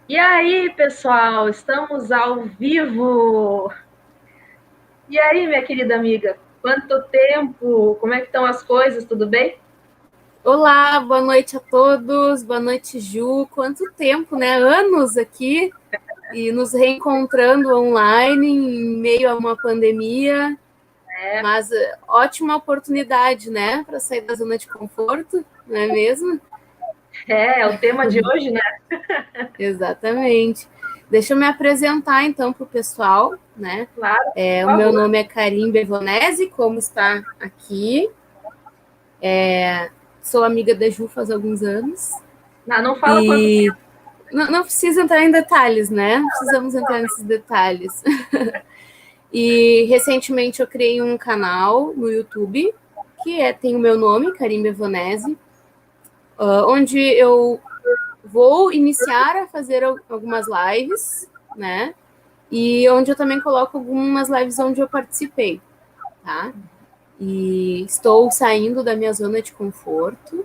E aí, pessoal, estamos ao vivo. E aí, minha querida amiga, quanto tempo? Como é que estão as coisas? Tudo bem? Olá, boa noite a todos, boa noite, Ju. Quanto tempo, né? Anos aqui e nos reencontrando online em meio a uma pandemia, É, mas ótima oportunidade, né, para sair da zona de conforto, não é mesmo? é o tema de hoje, né? Exatamente. Deixa eu me apresentar então para o pessoal, né? Claro, por O meu favor. nome é Karim Bevonese, como está aqui. Sou amiga da Ju faz alguns anos Não fala quanto e tempo. não precisa entrar em detalhes, né? Não precisamos entrar nesses detalhes. E recentemente eu criei um canal no YouTube tem o meu nome, Karim Bevonese, onde eu vou iniciar a fazer algumas lives, né? E onde eu também coloco algumas lives onde eu participei, tá? E estou saindo da minha zona de conforto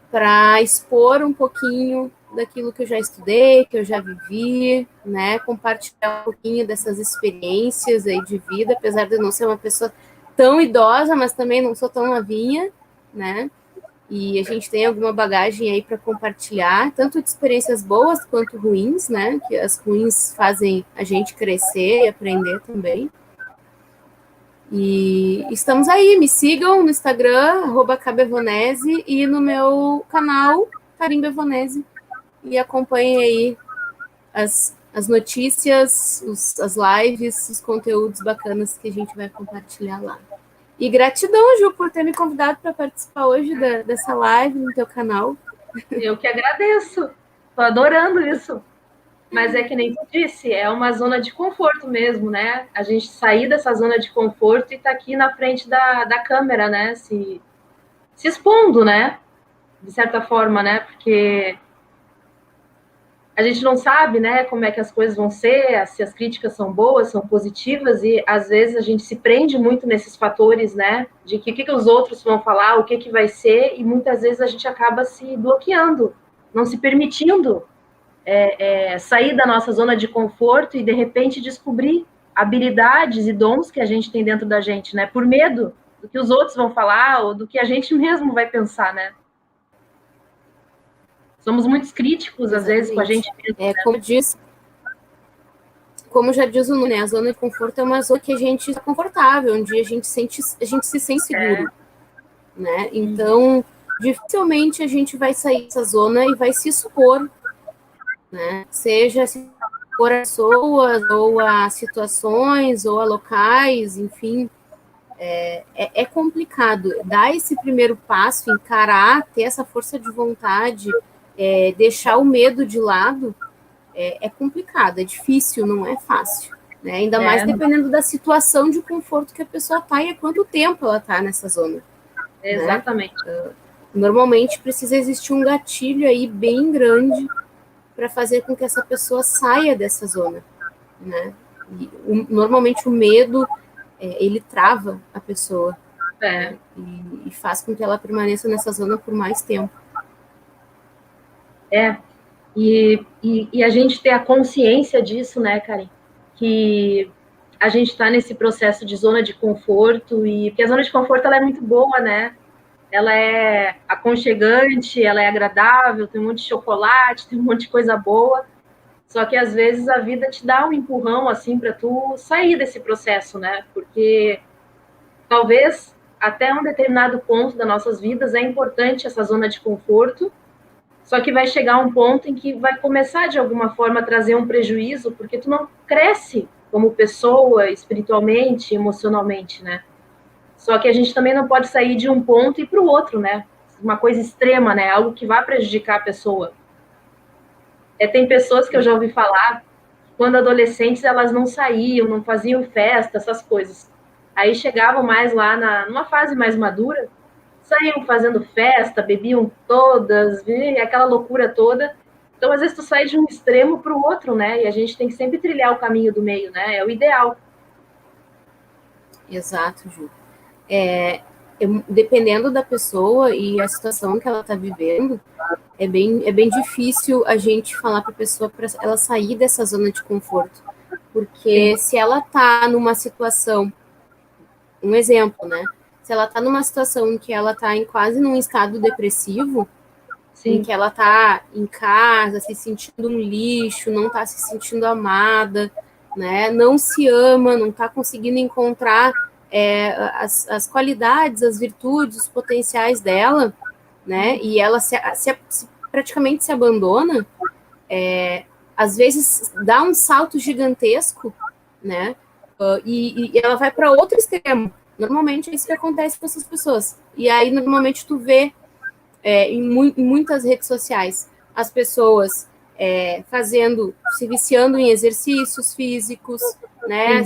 para expor um pouquinho daquilo que eu já estudei, que eu já vivi, né? Compartilhar um pouquinho dessas experiências aí de vida, apesar de eu não ser uma pessoa tão idosa, mas também não sou tão novinha, né? E a gente tem alguma bagagem aí para compartilhar, tanto de experiências boas quanto ruins, né? Que as ruins fazem a gente crescer e aprender também. E estamos aí, me sigam no Instagram, @cabevonese, e no meu canal, Karim Bevonese, e acompanhem aí as notícias, as lives, os conteúdos bacanas que a gente vai compartilhar lá. E gratidão, Ju, por ter me convidado para participar hoje dessa live no teu canal. Eu que agradeço. Estou adorando isso. Mas é que nem tu disse, é uma zona de conforto mesmo, né? A gente sair dessa zona de conforto e estar aqui na frente da câmera, né? Se expondo, né? De certa forma, né? Porque a gente não sabe, né, como é que as coisas vão ser, se as críticas são boas, são positivas, e às vezes a gente se prende muito nesses fatores, né, de que o que os outros vão falar, o que vai ser, e muitas vezes a gente acaba se bloqueando, não se permitindo sair da nossa zona de conforto e de repente descobrir habilidades e dons que a gente tem dentro da gente, né, por medo do que os outros vão falar ou do que a gente mesmo vai pensar, né. Somos muito críticos às vezes com a Exatamente. gente mesmo. Como já diz o nome, né, a zona de conforto é uma zona que a gente está confortável, onde a gente se sente seguro, né? Então, dificilmente a gente vai sair dessa zona e vai se expor, né? Seja se expor a pessoas, ou a situações, ou a locais, enfim. É complicado. Dar esse primeiro passo, encarar, ter essa força de vontade, deixar o medo de lado, é complicado, é difícil, não é fácil. Né? Ainda mais É, dependendo da situação de conforto que a pessoa está e há quanto tempo ela está nessa zona. Né? exatamente. Normalmente precisa existir um gatilho aí bem grande para fazer com que essa pessoa saia dessa zona. Né? Normalmente o medo, ele trava a pessoa, É. né? E faz com que ela permaneça nessa zona por mais tempo. É, e a gente ter a consciência disso, né, Karen? Que a gente está nesse processo de zona de conforto, e porque a zona de conforto ela é muito boa, né? Ela é aconchegante, ela é agradável, tem um monte de chocolate, tem um monte de coisa boa. Só que às vezes a vida te dá um empurrão assim para tu sair desse processo, né? Porque talvez até um determinado ponto das nossas vidas é importante essa zona de conforto. Só que vai chegar um ponto em que vai começar, de alguma forma, a trazer um prejuízo, porque tu não cresce como pessoa, espiritualmente, emocionalmente, né? Só que a gente também não pode sair de um ponto e ir para o outro, né? Uma coisa extrema, né? Algo que vai prejudicar a pessoa. Tem pessoas que eu já ouvi falar, quando adolescentes, elas não saíam, não faziam festa, essas coisas. Aí chegavam mais lá numa fase mais madura, saíam fazendo festa, bebiam todas, aquela loucura toda. Então, às vezes, tu sai de um extremo para o outro, né? E a gente tem que sempre trilhar o caminho do meio, né? É o ideal. Exato, Ju. dependendo da pessoa e a situação que ela está vivendo, é bem difícil a gente falar para a pessoa para ela sair dessa zona de conforto. Porque se ela está numa situação, um exemplo, né? Se ela está numa situação em que ela está quase num estado depressivo, em que ela está em casa, se sentindo um lixo, não está se sentindo amada, né? Não se ama, não está conseguindo encontrar as qualidades, as virtudes, os potenciais dela, né? E ela praticamente se abandona, às vezes dá um salto gigantesco, né? E ela vai para outro extremo. Normalmente é isso que acontece com essas pessoas. E aí, normalmente, tu vê em muitas redes sociais as pessoas se viciando em exercícios físicos, né?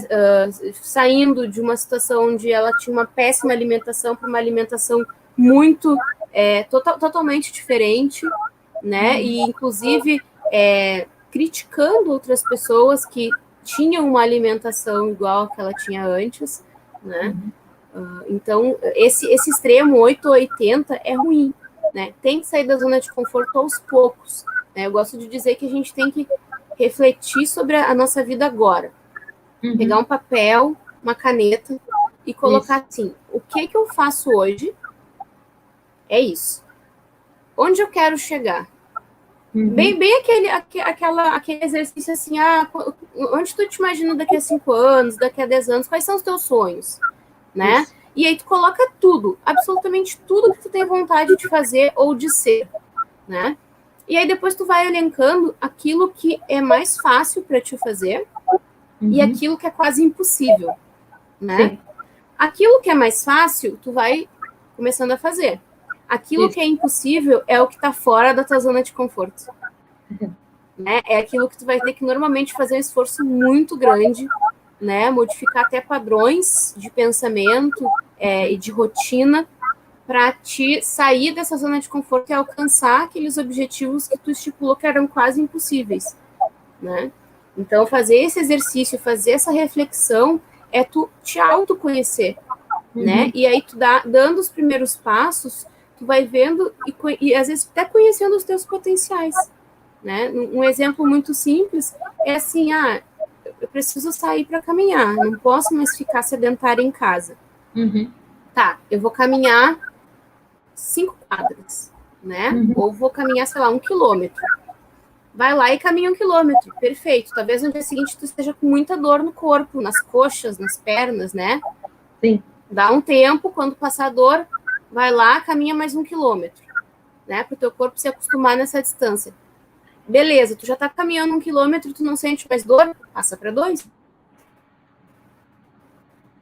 Saindo de uma situação onde ela tinha uma péssima alimentação para uma alimentação muito totalmente diferente, né? E inclusive criticando outras pessoas que tinham uma alimentação igual a que ela tinha antes, né? Então, esse extremo 8 ou 80 é ruim, né? Tem que sair da zona de conforto aos poucos, né? Eu gosto de dizer que a gente tem que refletir sobre a nossa vida agora. Pegar um papel, uma caneta e colocar assim, o que eu faço hoje é isso. Onde eu quero chegar? Bem aquele exercício assim, onde tu te imagina daqui a 5 anos, daqui a 10 anos, quais são os teus sonhos, né? Isso. E aí tu coloca tudo, absolutamente tudo que tu tem vontade de fazer ou de ser, né? E aí depois tu vai elencando aquilo que é mais fácil para te fazer e aquilo que é quase impossível, né? Sim. Aquilo que é mais fácil, tu vai começando a fazer. Aquilo que é impossível é o que está fora da tua zona de conforto. Né? É aquilo que tu vai ter que normalmente fazer um esforço muito grande, né? Modificar até padrões de pensamento e de rotina para te sair dessa zona de conforto e alcançar aqueles objetivos que tu estipulou que eram quase impossíveis, né? Então, fazer esse exercício, fazer essa reflexão é tu te autoconhecer, né? E aí tu dando os primeiros passos, tu vai vendo e às vezes até conhecendo os teus potenciais, né? Um exemplo muito simples é assim, eu preciso sair para caminhar, não posso mais ficar sedentária em casa. Tá, eu vou caminhar 5 quadras, né? Ou vou caminhar, sei lá, 1 quilômetro. Vai lá e caminha 1 quilômetro, perfeito. Talvez no dia seguinte tu esteja com muita dor no corpo, nas coxas, nas pernas, né? Sim. Dá um tempo, quando passar a dor, vai lá, caminha mais 1 quilômetro, né? Para o teu corpo se acostumar nessa distância. Beleza, tu já tá caminhando 1 quilômetro, tu não sente mais dor, passa para 2.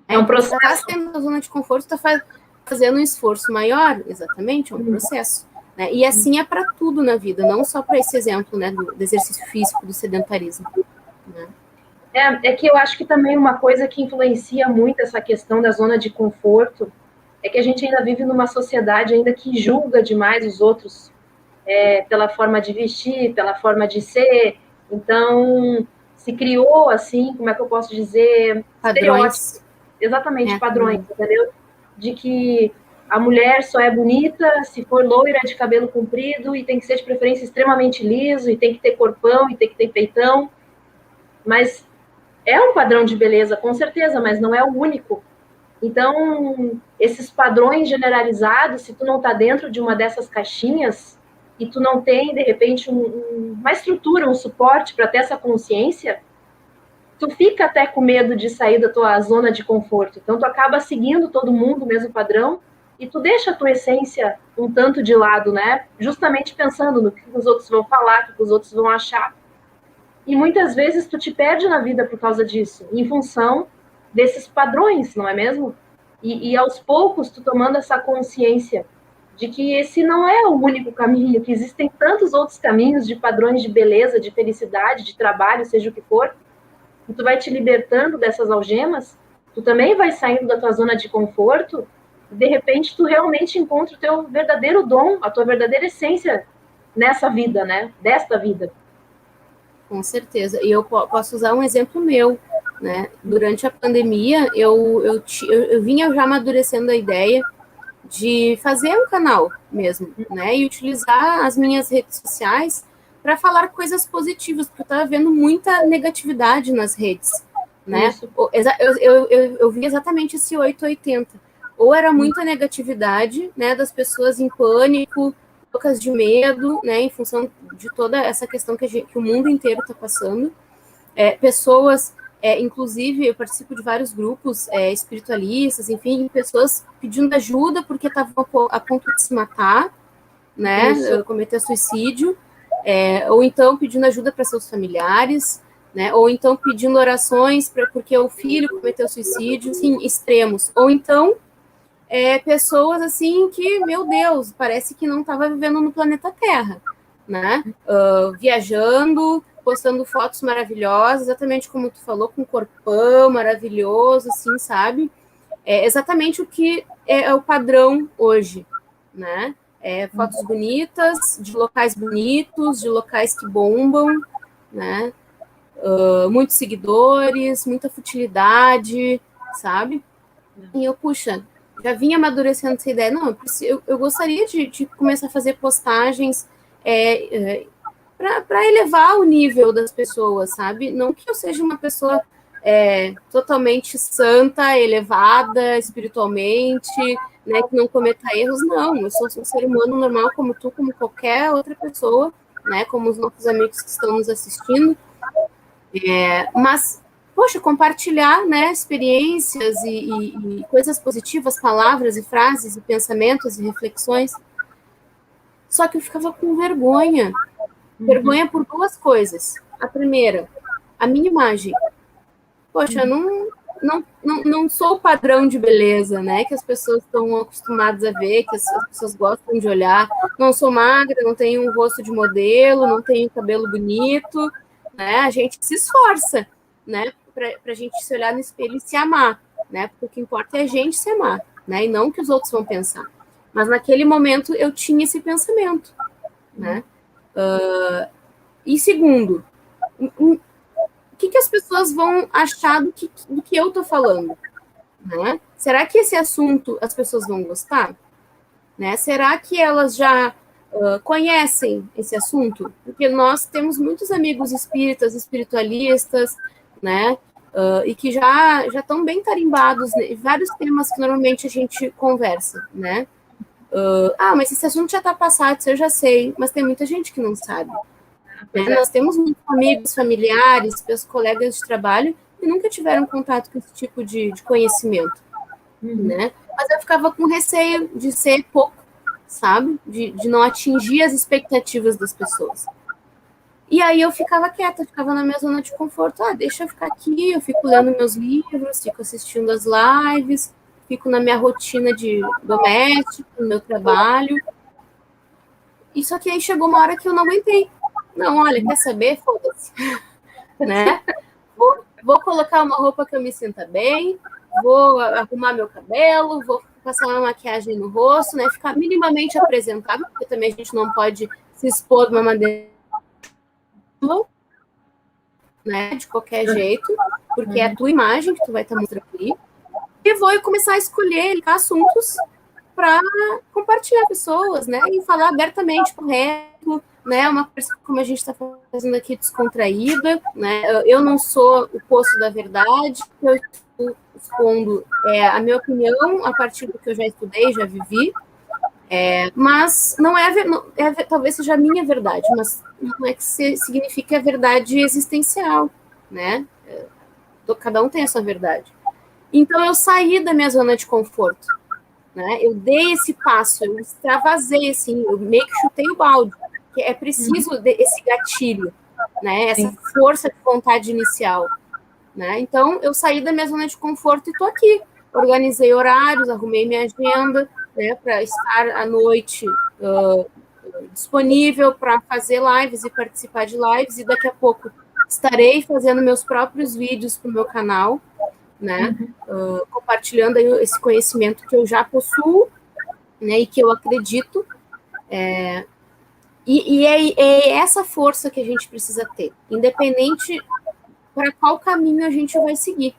É um processo. Tu tá saindo da zona de conforto, tu tá fazendo um esforço maior, exatamente, é um processo. Né? E assim é para tudo na vida, não só para esse exemplo, né, do exercício físico, do sedentarismo. Né? É que eu acho que também uma coisa que influencia muito essa questão da zona de conforto é que a gente ainda vive numa sociedade ainda que julga demais os outros pela forma de vestir, pela forma de ser. Então, se criou, assim, como é que eu posso dizer? Padrões. Exatamente, padrões, entendeu? De que a mulher só é bonita se for loira, de cabelo comprido, e tem que ser de preferência extremamente liso, e tem que ter corpão, e tem que ter peitão. Mas é um padrão de beleza, com certeza, mas não é o único. Então, esses padrões generalizados, se tu não tá dentro de uma dessas caixinhas, e tu não tem, de repente, uma estrutura, um suporte para ter essa consciência, tu fica até com medo de sair da tua zona de conforto. Então, tu acaba seguindo todo mundo, o mesmo padrão, e tu deixa a tua essência um tanto de lado, né? Justamente pensando no que os outros vão falar, o que os outros vão achar. E muitas vezes tu te perde na vida por causa disso, em função desses padrões, não é mesmo? E aos poucos, tu tomando essa consciência de que esse não é o único caminho, que existem tantos outros caminhos de padrões de beleza, de felicidade, de trabalho, seja o que for, e tu vai te libertando dessas algemas, tu também vai saindo da tua zona de conforto, e de repente tu realmente encontra o teu verdadeiro dom, a tua verdadeira essência nessa vida, né? Desta vida. Com certeza. E eu posso usar um exemplo meu, né? Durante a pandemia, eu vinha já amadurecendo a ideia de fazer um canal mesmo, né? E utilizar as minhas redes sociais para falar coisas positivas, porque eu estava vendo muita negatividade nas redes, né? Eu vi exatamente esse 880. Ou era muita negatividade, né, das pessoas em pânico, loucas de medo, né, em função de toda essa questão que o mundo inteiro está passando. Pessoas, inclusive, eu participo de vários grupos espiritualistas, enfim, pessoas pedindo ajuda porque estavam a ponto de se matar, né, cometer suicídio, ou então pedindo ajuda para seus familiares, né, ou então pedindo orações porque o filho cometeu suicídio, assim, extremos, ou então pessoas assim que, meu Deus, parece que não estava vivendo no planeta Terra, né? Viajando, postando fotos maravilhosas, exatamente como tu falou, com um corpão maravilhoso, assim, sabe? É exatamente o que é o padrão hoje, né? Fotos bonitas, de locais bonitos, de locais que bombam, né? Muitos seguidores, muita futilidade, sabe? E eu, puxa, já vinha amadurecendo essa ideia. Não, eu gostaria de começar a fazer postagens para elevar o nível das pessoas, sabe? Não que eu seja uma pessoa totalmente santa, elevada espiritualmente, né, que não cometa erros, não. Eu sou um ser humano normal como tu, como qualquer outra pessoa, né, como os nossos amigos que estão nos assistindo. Mas, poxa, compartilhar, né, experiências e coisas positivas, palavras e frases e pensamentos e reflexões. Só que eu ficava com vergonha. Vergonha por duas coisas. A primeira, a minha imagem. Poxa, eu não sou o padrão de beleza, né, que as pessoas estão acostumadas a ver, que as pessoas gostam de olhar. Não sou magra, não tenho um rosto de modelo, não tenho cabelo bonito, né? A gente se esforça, né, para a gente se olhar no espelho e se amar, né? Porque o que importa é a gente se amar, né? E não o que os outros vão pensar. Mas naquele momento eu tinha esse pensamento, né? E segundo, o que as pessoas vão achar do que eu estou falando, né? Será que esse assunto as pessoas vão gostar? Né? Será que elas já conhecem esse assunto? Porque nós temos muitos amigos espíritas, espiritualistas, né? E que já estão bem tarimbados em vários temas que normalmente a gente conversa, né? Mas esse assunto já está passado, isso eu já sei, mas tem muita gente que não sabe. Né? Nós temos muitos amigos, familiares, meus colegas de trabalho que nunca tiveram contato com esse tipo de conhecimento, né? Mas eu ficava com receio de ser pouco, sabe? De não atingir as expectativas das pessoas. E aí eu ficava quieta, ficava na minha zona de conforto. Deixa eu ficar aqui, eu fico lendo meus livros, fico assistindo as lives, fico na minha rotina de doméstica, no meu trabalho. E só que aí chegou uma hora que eu não aguentei. Não, olha, quer saber? Foda-se. Né? Vou colocar uma roupa que eu me sinta bem, vou arrumar meu cabelo, vou passar uma maquiagem no rosto, né? Ficar minimamente apresentável, porque também a gente não pode se expor de uma maneira, né? De qualquer jeito, porque é a tua imagem que tu vai estar mostrando ali. E vou começar a escolher assuntos para compartilhar pessoas, né? E falar abertamente, correto, né? Uma coisa como a gente está fazendo aqui descontraída, né? Eu não sou o poço da verdade, eu estou expondo a minha opinião a partir do que eu já estudei, já vivi, mas não talvez seja a minha verdade, mas não é que signifique a verdade existencial, né? Cada um tem a sua verdade. Então eu saí da minha zona de conforto, né? Eu dei esse passo, eu extravasei, assim, eu meio que chutei o balde, que é preciso esse gatilho, né? Essa força de vontade inicial, né? Então eu saí da minha zona de conforto e estou aqui. Organizei horários, arrumei minha agenda, né, para estar à noite disponível para fazer lives e participar de lives, e daqui a pouco estarei fazendo meus próprios vídeos para o meu canal, né, compartilhando aí esse conhecimento que eu já possuo, né, e que eu acredito, e é essa força que a gente precisa ter, independente para qual caminho a gente vai seguir.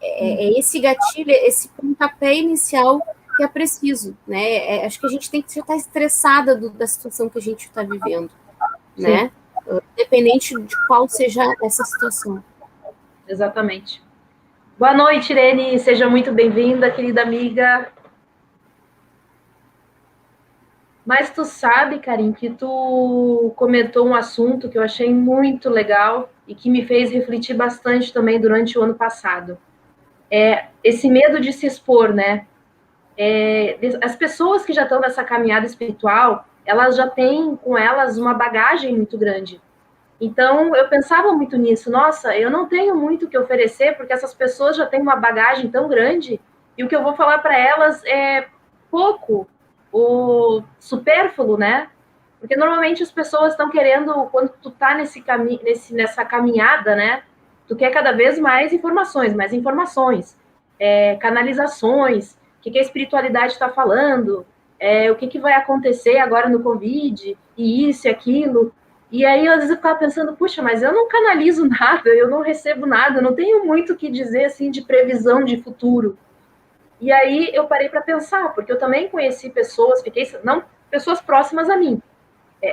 É esse gatilho, esse pontapé inicial que porque é preciso, né? Acho que a gente tem que já estar estressada da situação que a gente está vivendo, sim, né? Independente de qual seja essa situação. Exatamente. Boa noite, Irene. Seja muito bem-vinda, querida amiga. Mas tu sabe, Karim, que tu comentou um assunto que eu achei muito legal e que me fez refletir bastante também durante o ano passado. Esse medo de se expor, né? As pessoas que já estão nessa caminhada espiritual, elas já têm com elas uma bagagem muito grande. Então, eu pensava muito nisso. Nossa, eu não tenho muito o que oferecer, porque essas pessoas já têm uma bagagem tão grande, e o que eu vou falar para elas é pouco, ou supérfluo, né? Porque normalmente as pessoas estão querendo, quando tu tá nessa caminhada, né? Tu quer cada vez mais informações, canalizações, o que a espiritualidade está falando, o que vai acontecer agora no Covid, e isso e aquilo. E aí, às vezes, eu ficava pensando, puxa, mas eu não canalizo nada, eu não recebo nada, eu não tenho muito o que dizer, assim, de previsão de futuro. E aí, eu parei para pensar, porque eu também conheci pessoas, pessoas próximas a mim.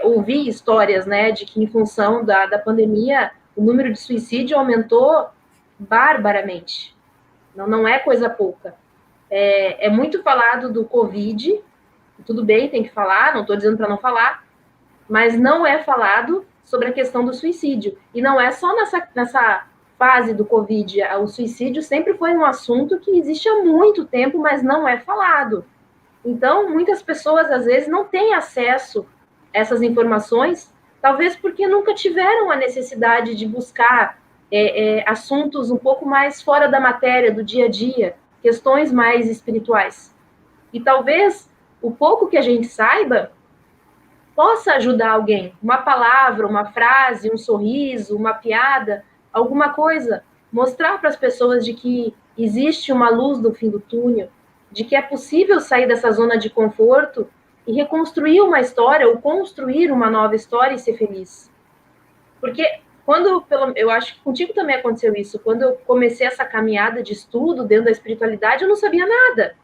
Ouvi histórias, né, de que em função da pandemia, o número de suicídio aumentou barbaramente. Não é coisa pouca. É muito falado do Covid, tudo bem, tem que falar, não estou dizendo para não falar, mas não é falado sobre a questão do suicídio. E não é só nessa fase do Covid. O suicídio sempre foi um assunto que existe há muito tempo, mas não é falado. Então, muitas pessoas, às vezes, não têm acesso a essas informações, talvez porque nunca tiveram a necessidade de buscar assuntos um pouco mais fora da matéria, do dia a dia, questões mais espirituais. E talvez o pouco que a gente saiba possa ajudar alguém. Uma palavra, uma frase, um sorriso, uma piada, alguma coisa. Mostrar para as pessoas de que existe uma luz no fim do túnel, de que é possível sair dessa zona de conforto e reconstruir uma história ou construir uma nova história e ser feliz. Porque eu acho que contigo também aconteceu isso, quando eu comecei essa caminhada de estudo dentro da espiritualidade, eu não sabia nada.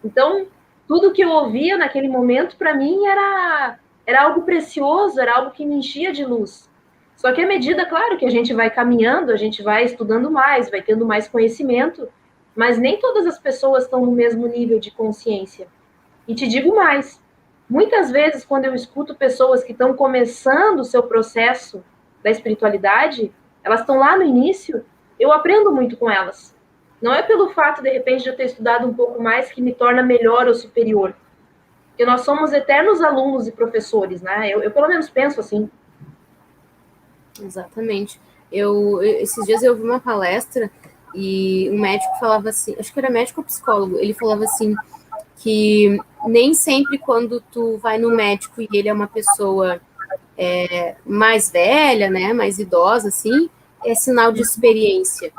Então, tudo que eu ouvia naquele momento, para mim, era algo precioso, era algo que me enchia de luz. Só que à medida, claro, que a gente vai caminhando, a gente vai estudando mais, vai tendo mais conhecimento, mas nem todas as pessoas estão no mesmo nível de consciência. E te digo mais, muitas vezes, quando eu escuto pessoas que estão começando o seu processo da espiritualidade, elas estão lá no início, eu aprendo muito com elas. Não é pelo fato, de repente, de eu ter estudado um pouco mais que me torna melhor ou superior. Porque nós somos eternos alunos e professores, né? Eu pelo menos penso assim. Exatamente. Esses dias eu ouvi uma palestra e um médico falava assim, acho que era médico ou psicólogo, ele falava assim, que nem sempre quando tu vai no médico e ele é uma pessoa mais velha, né, mais idosa, assim, é sinal de experiência.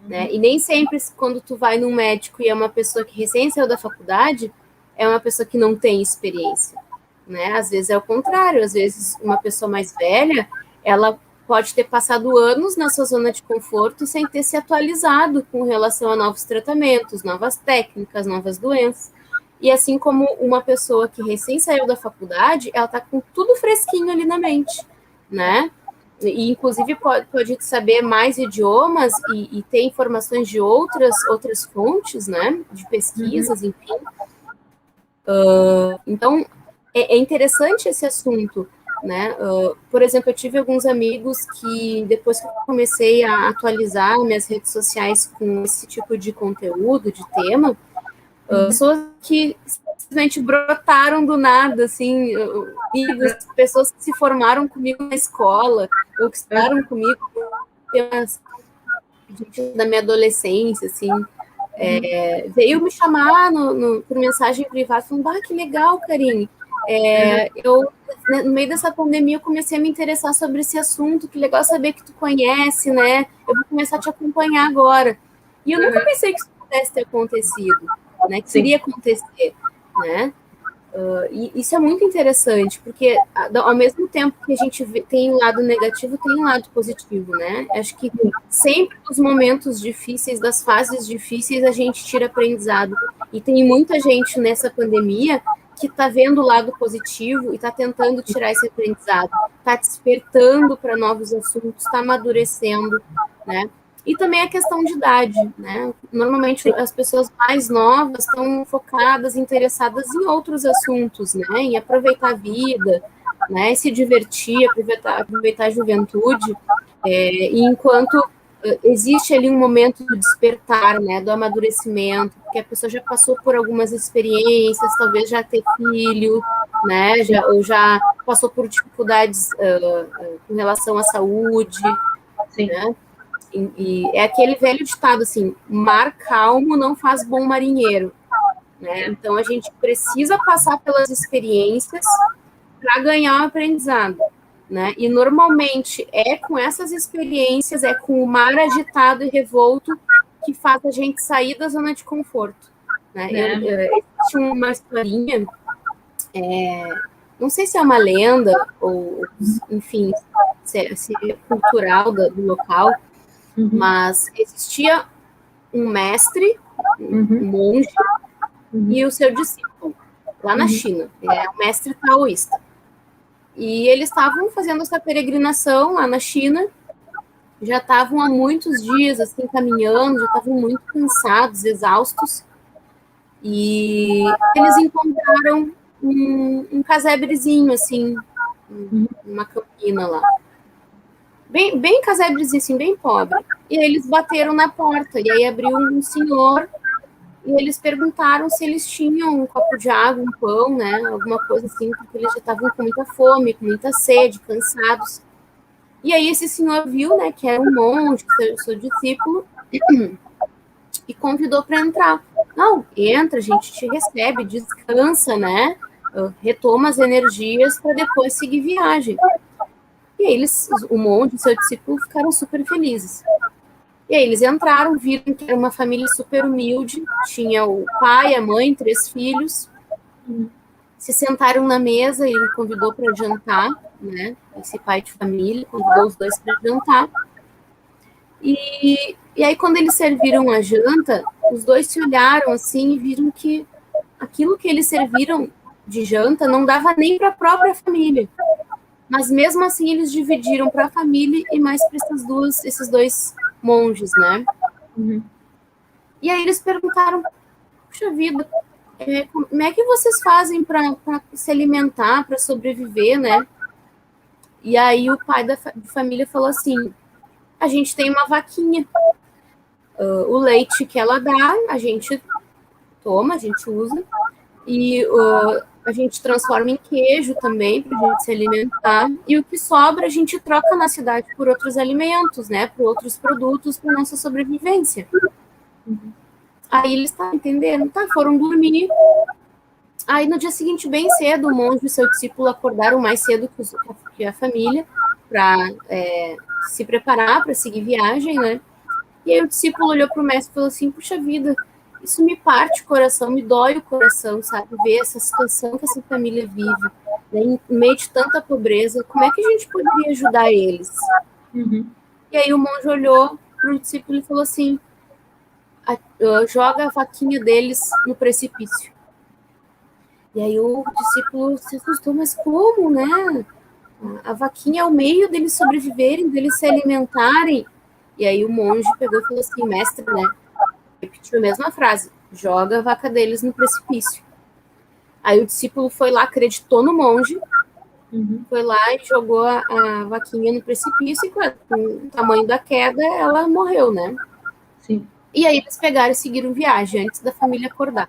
Né? E nem sempre quando tu vai num médico e é uma pessoa que recém saiu da faculdade, é uma pessoa que não tem experiência, né? Às vezes é o contrário, às vezes uma pessoa mais velha, ela pode ter passado anos na sua zona de conforto sem ter se atualizado com relação a novos tratamentos, novas técnicas, novas doenças. E assim como uma pessoa que recém saiu da faculdade, ela tá com tudo fresquinho ali na mente, né? E inclusive pode saber mais idiomas e ter informações de outras fontes, né, de pesquisas, enfim. Então, é interessante esse assunto, né? Por exemplo, eu tive alguns amigos que, depois que eu comecei a atualizar minhas redes sociais com esse tipo de conteúdo, de tema, pessoas que simplesmente brotaram do nada, assim, pessoas que se formaram comigo na escola, ou que estudaram comigo da minha adolescência, assim, veio me chamar por mensagem privada, falando, que legal, Karine, eu, no meio dessa pandemia, eu comecei a me interessar sobre esse assunto, que legal saber que tu conhece, né, eu vou começar a te acompanhar agora. E eu nunca pensei que isso pudesse ter acontecido, né, que iria acontecer, né. E isso é muito interessante, porque ao mesmo tempo que a gente tem um lado negativo, tem um lado positivo, né? Acho que sempre dos momentos difíceis, das fases difíceis, a gente tira aprendizado. E tem muita gente nessa pandemia que está vendo o lado positivo e está tentando tirar esse aprendizado, está despertando para novos assuntos, está amadurecendo, né? E também a questão de idade, né? Normalmente as pessoas mais novas estão focadas, interessadas em outros assuntos, né? Em aproveitar a vida, né? Se divertir, aproveitar a juventude. E enquanto existe ali um momento do despertar, né? Do amadurecimento, porque a pessoa já passou por algumas experiências, talvez já ter filho, né? Ou já passou por dificuldades com relação à saúde, Sim. né? E é aquele velho ditado assim: mar calmo não faz bom marinheiro, né? Então a gente precisa passar pelas experiências para ganhar o aprendizado, né? E normalmente é com essas experiências, é com o mar agitado e revolto que faz a gente sair da zona de conforto, né? Existe uma historinha, não sei se é uma lenda ou, enfim, se é cultural do local. Mas existia um mestre, um monge, e o seu discípulo, lá na China. Ele é um mestre taoísta. E eles estavam fazendo essa peregrinação lá na China, já estavam há muitos dias, assim, caminhando, já estavam muito cansados, exaustos. E eles encontraram um casebrezinho, assim, uma campina lá. Bem casebrezinho, assim, bem pobre. E aí eles bateram na porta, e aí abriu um senhor, e eles perguntaram se eles tinham um copo de água, um pão, né, alguma coisa assim, porque eles já estavam com muita fome, com muita sede, cansados. E aí esse senhor viu, né, que era um monge, seu discípulo, e convidou para entrar. Não, entra, a gente te recebe, descansa, né, retoma as energias para depois seguir viagem. E aí o monge e seu discípulo ficaram super felizes. E aí eles entraram, viram que era uma família super humilde, tinha o pai, a mãe, 3 filhos, se sentaram na mesa, ele convidou para jantar, né? Esse pai de família convidou os 2 para jantar. E aí quando eles serviram a janta, os 2 se olharam assim e viram que aquilo que eles serviram de janta não dava nem para a própria família. Mas mesmo assim eles dividiram para a família e mais para esses 2 monges, né? E aí eles perguntaram: puxa vida, como é que vocês fazem para se alimentar, para sobreviver, né? E aí o pai da família falou assim: a gente tem uma vaquinha, o leite que ela dá, a gente toma, a gente usa, e a gente transforma em queijo também para a gente se alimentar, e o que sobra a gente troca na cidade por outros alimentos, né, por outros produtos para nossa sobrevivência. Aí eles entenderam, foram dormir. Aí no dia seguinte, bem cedo, o monge e seu discípulo acordaram mais cedo que a família para se preparar para seguir viagem, né? E aí o discípulo olhou para o mestre e falou assim: puxa vida, isso me parte o coração, me dói o coração, sabe? Ver essa situação que essa família vive, né? Em meio de tanta pobreza, como é que a gente poderia ajudar eles? E aí o monge olhou para o discípulo e falou assim: joga a vaquinha deles no precipício. E aí o discípulo se assustou: mas como, né? A vaquinha é o meio deles sobreviverem, deles se alimentarem. E aí o monge pegou e falou assim: mestre, né? Repetiu a mesma frase: joga a vaca deles no precipício. Aí o discípulo foi lá, acreditou no monge, foi lá e jogou a vaquinha no precipício, e com o tamanho da queda, ela morreu, né? Sim. E aí eles pegaram e seguiram viagem, antes da família acordar.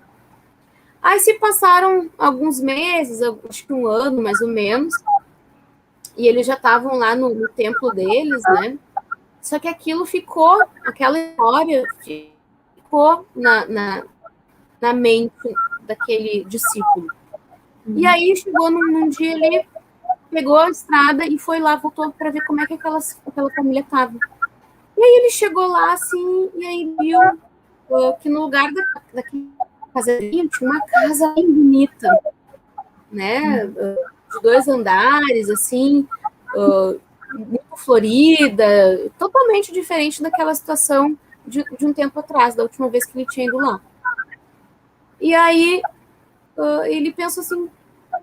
Aí se passaram alguns meses, acho que 1 ano, mais ou menos, e eles já estavam lá no templo deles, né? Só que aquilo ficou, aquela história ficou na mente daquele discípulo. E aí chegou num dia, ele pegou a estrada e foi lá, voltou para ver como é que aquela família estava. E aí ele chegou lá, assim, e aí viu que no lugar daquele casarinho tinha uma casa bem bonita, né? De 2 andares, assim, muito florida, totalmente diferente daquela situação de um tempo atrás, da última vez que ele tinha ido lá. E aí ele pensou assim,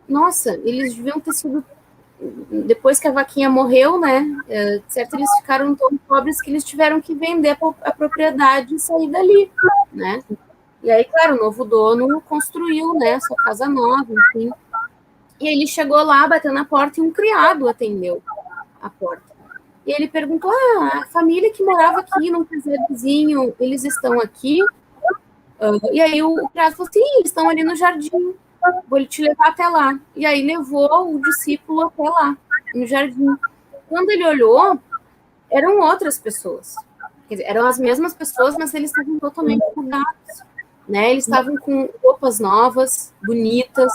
nossa, eles deviam ter sido, depois que a vaquinha morreu, né, certo, eles ficaram tão pobres que eles tiveram que vender a propriedade e sair dali, né. E aí, claro, o novo dono construiu, né, sua casa nova, enfim. E aí ele chegou lá, bateu na porta e um criado atendeu a porta. E ele perguntou, a família que morava aqui num casarãozinho, eles estão aqui? E aí o criado falou, sim, eles estão ali no jardim, vou te levar até lá. E aí levou o discípulo até lá, no jardim. Quando ele olhou, eram outras pessoas. Quer dizer, eram as mesmas pessoas, mas eles estavam totalmente mudados, né? Eles estavam com roupas novas, bonitas,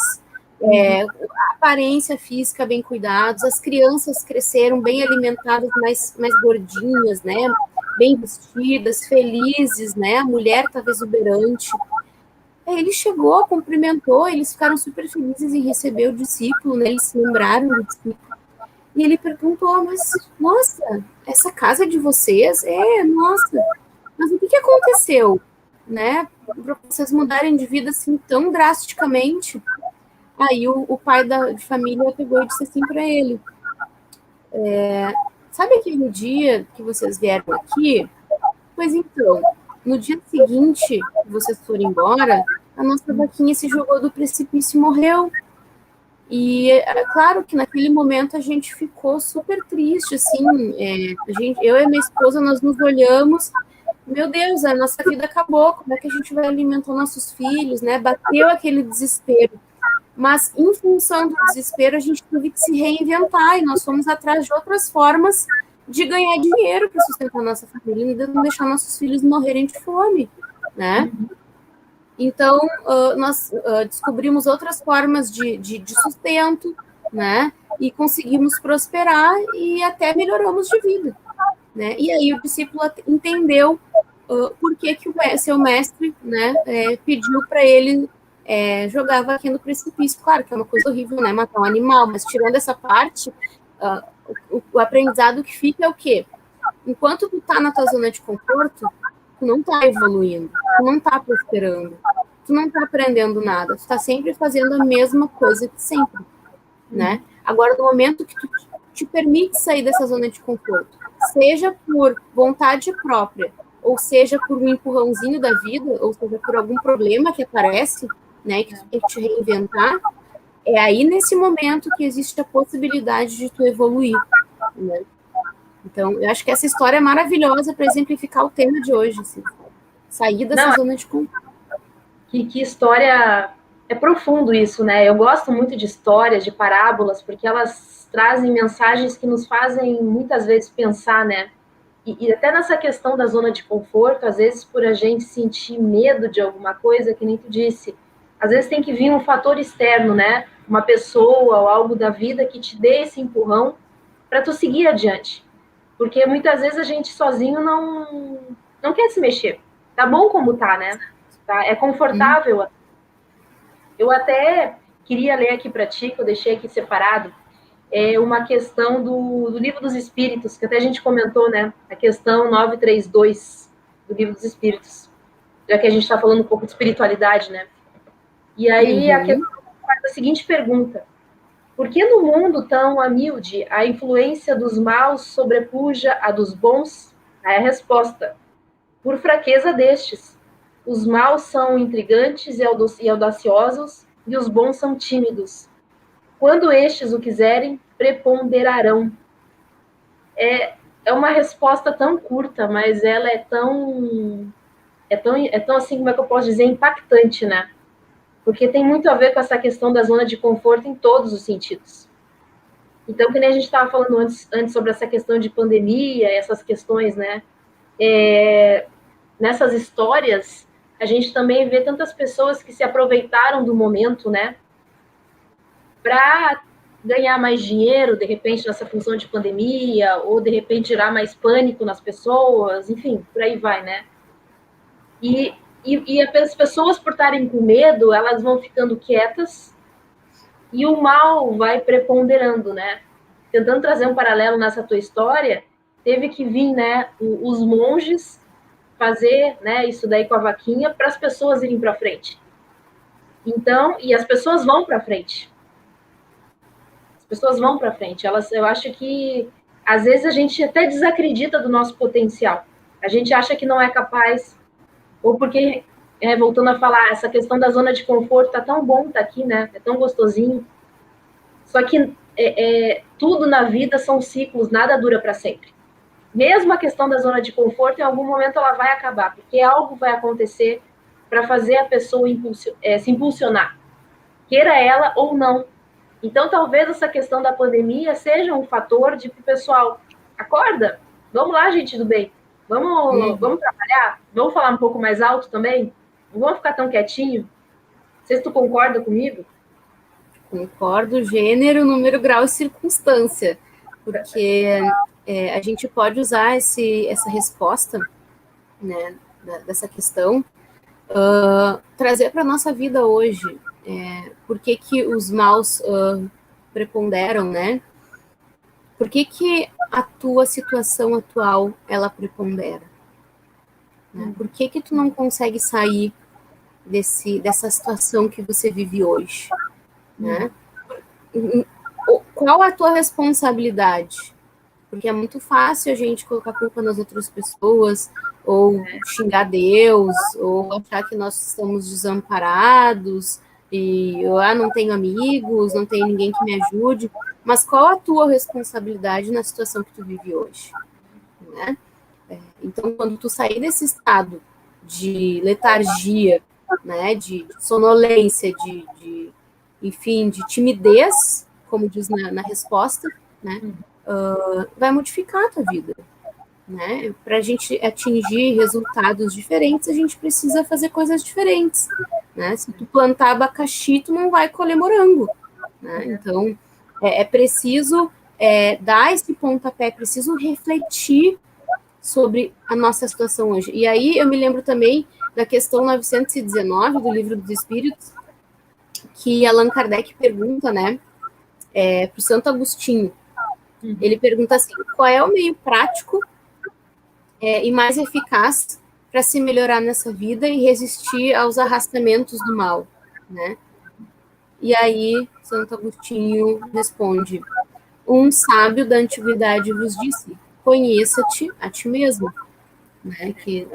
a aparência física bem cuidados, as crianças cresceram bem alimentadas, mais gordinhas, né? Bem vestidas, felizes, né? A estava estava exuberante. Aí ele chegou, cumprimentou, eles ficaram super felizes em receber o discípulo, né? Eles se lembraram do discípulo. E ele perguntou, mas, nossa, essa casa é de vocês? Nossa, mas o que aconteceu, né? Para vocês mudarem de vida assim tão drasticamente? Aí o pai de família pegou e disse assim para ele, sabe aquele dia que vocês vieram aqui? Pois então, no dia seguinte que vocês foram embora, a nossa vaquinha se jogou do precipício e morreu. E é claro que naquele momento a gente ficou super triste, assim, eu e minha esposa, nós nos olhamos, meu Deus, a nossa vida acabou, como é que a gente vai alimentar nossos filhos, né? Bateu aquele desespero. Mas, em função do desespero, a gente teve que se reinventar e nós fomos atrás de outras formas de ganhar dinheiro para sustentar nossa família e não deixar nossos filhos morrerem de fome, né? Então, nós descobrimos outras formas de sustento, né? E conseguimos prosperar e até melhoramos de vida, né? E aí o discípulo entendeu por que o seu mestre, né, pediu para ele jogar a vaquinha no precipício. Claro que é uma coisa horrível, né? Matar um animal, mas tirando essa parte, o aprendizado que fica é o quê? Enquanto tu tá na tua zona de conforto, tu não tá evoluindo, tu não tá prosperando, tu não tá aprendendo nada, tu tá sempre fazendo a mesma coisa que sempre, né? Agora, no momento que tu te permite sair dessa zona de conforto, seja por vontade própria, ou seja por um empurrãozinho da vida, ou seja por algum problema que aparece, né, que tu tem que te reinventar, é aí nesse momento que existe a possibilidade de tu evoluir, né? Então, eu acho que essa história é maravilhosa para exemplificar o tema de hoje, assim, sair dessa zona de conforto. Que história, é profundo isso, né? Eu gosto muito de histórias, de parábolas, porque elas trazem mensagens que nos fazem muitas vezes pensar, né? E até nessa questão da zona de conforto, às vezes por a gente sentir medo de alguma coisa, que nem tu disse, às vezes tem que vir um fator externo, né? Uma pessoa ou algo da vida que te dê esse empurrão para tu seguir adiante. Porque muitas vezes a gente sozinho não quer se mexer. Tá bom como tá, né? Tá? É confortável. Eu até queria ler aqui para ti, que eu deixei aqui separado, uma questão do Livro dos Espíritos, que até a gente comentou, né? A questão 932 do Livro dos Espíritos, já que a gente está falando um pouco de espiritualidade, né? E aí a questão faz a seguinte pergunta: por que no mundo tão humilde a influência dos maus sobrepuja a dos bons? Aí a resposta: por fraqueza destes. Os maus são intrigantes e audaciosos, e os bons são tímidos. Quando estes o quiserem, preponderarão. É uma resposta tão curta, mas ela é tão assim, como é que eu posso dizer, impactante, né? Porque tem muito a ver com essa questão da zona de conforto em todos os sentidos. Então, que nem a gente estava falando antes sobre essa questão de pandemia, essas questões, né? Nessas histórias, a gente também vê tantas pessoas que se aproveitaram do momento, né? Para ganhar mais dinheiro, de repente, nessa função de pandemia, ou de repente gerar mais pânico nas pessoas, enfim, por aí vai, né? E as pessoas, por estarem com medo, elas vão ficando quietas, e o mal vai preponderando, né? Tentando trazer um paralelo nessa tua história, teve que vir, né, os monges fazer, né, isso daí com a vaquinha para as pessoas irem para frente. Então, e as pessoas vão para frente. As pessoas vão para frente. Eu acho que às vezes a gente até desacredita do nosso potencial. A gente acha que não é capaz, ou porque, voltando a falar, essa questão da zona de conforto tá tão bom tá aqui, né? É tão gostosinho. Só que tudo na vida são ciclos, nada dura para sempre. Mesmo a questão da zona de conforto, em algum momento ela vai acabar, porque algo vai acontecer para fazer a pessoa se impulsionar, queira ela ou não. Então, talvez essa questão da pandemia seja um fator de pessoal, acorda, vamos lá, gente do bem, vamos trabalhar, vamos falar um pouco mais alto também, não vamos ficar tão quietinho. Não sei se tu concorda comigo. Concordo, gênero, número, grau e circunstância, porque a gente pode usar essa resposta, né, dessa questão, trazer para a nossa vida hoje. Por que os maus preponderam, né? Por que a tua situação atual, ela prepondera? Né? Por que tu não consegue sair dessa situação que você vive hoje? Né? Qual a tua responsabilidade? Porque é muito fácil a gente colocar culpa nas outras pessoas, ou xingar Deus, ou achar que nós estamos desamparados, e eu não tenho amigos, não tenho ninguém que me ajude. Mas qual a tua responsabilidade na situação que tu vive hoje? Né? Então, quando tu sair desse estado de letargia, né, de sonolência, enfim, de timidez, como diz na resposta, né, vai modificar a tua vida. Né? Para a gente atingir resultados diferentes, a gente precisa fazer coisas diferentes. Né? Se tu plantar abacaxi, tu não vai colher morango. Né? Então, é preciso dar esse pontapé, é preciso refletir sobre a nossa situação hoje. E aí eu me lembro também da questão 919 do Livro dos Espíritos, que Allan Kardec pergunta, né, para o Santo Agostinho. Ele pergunta assim, qual é o meio prático e mais eficaz para se melhorar nessa vida e resistir aos arrastamentos do mal, né? E aí Santo Agostinho responde, um sábio da antiguidade vos disse, conheça-te a ti mesmo. Né, que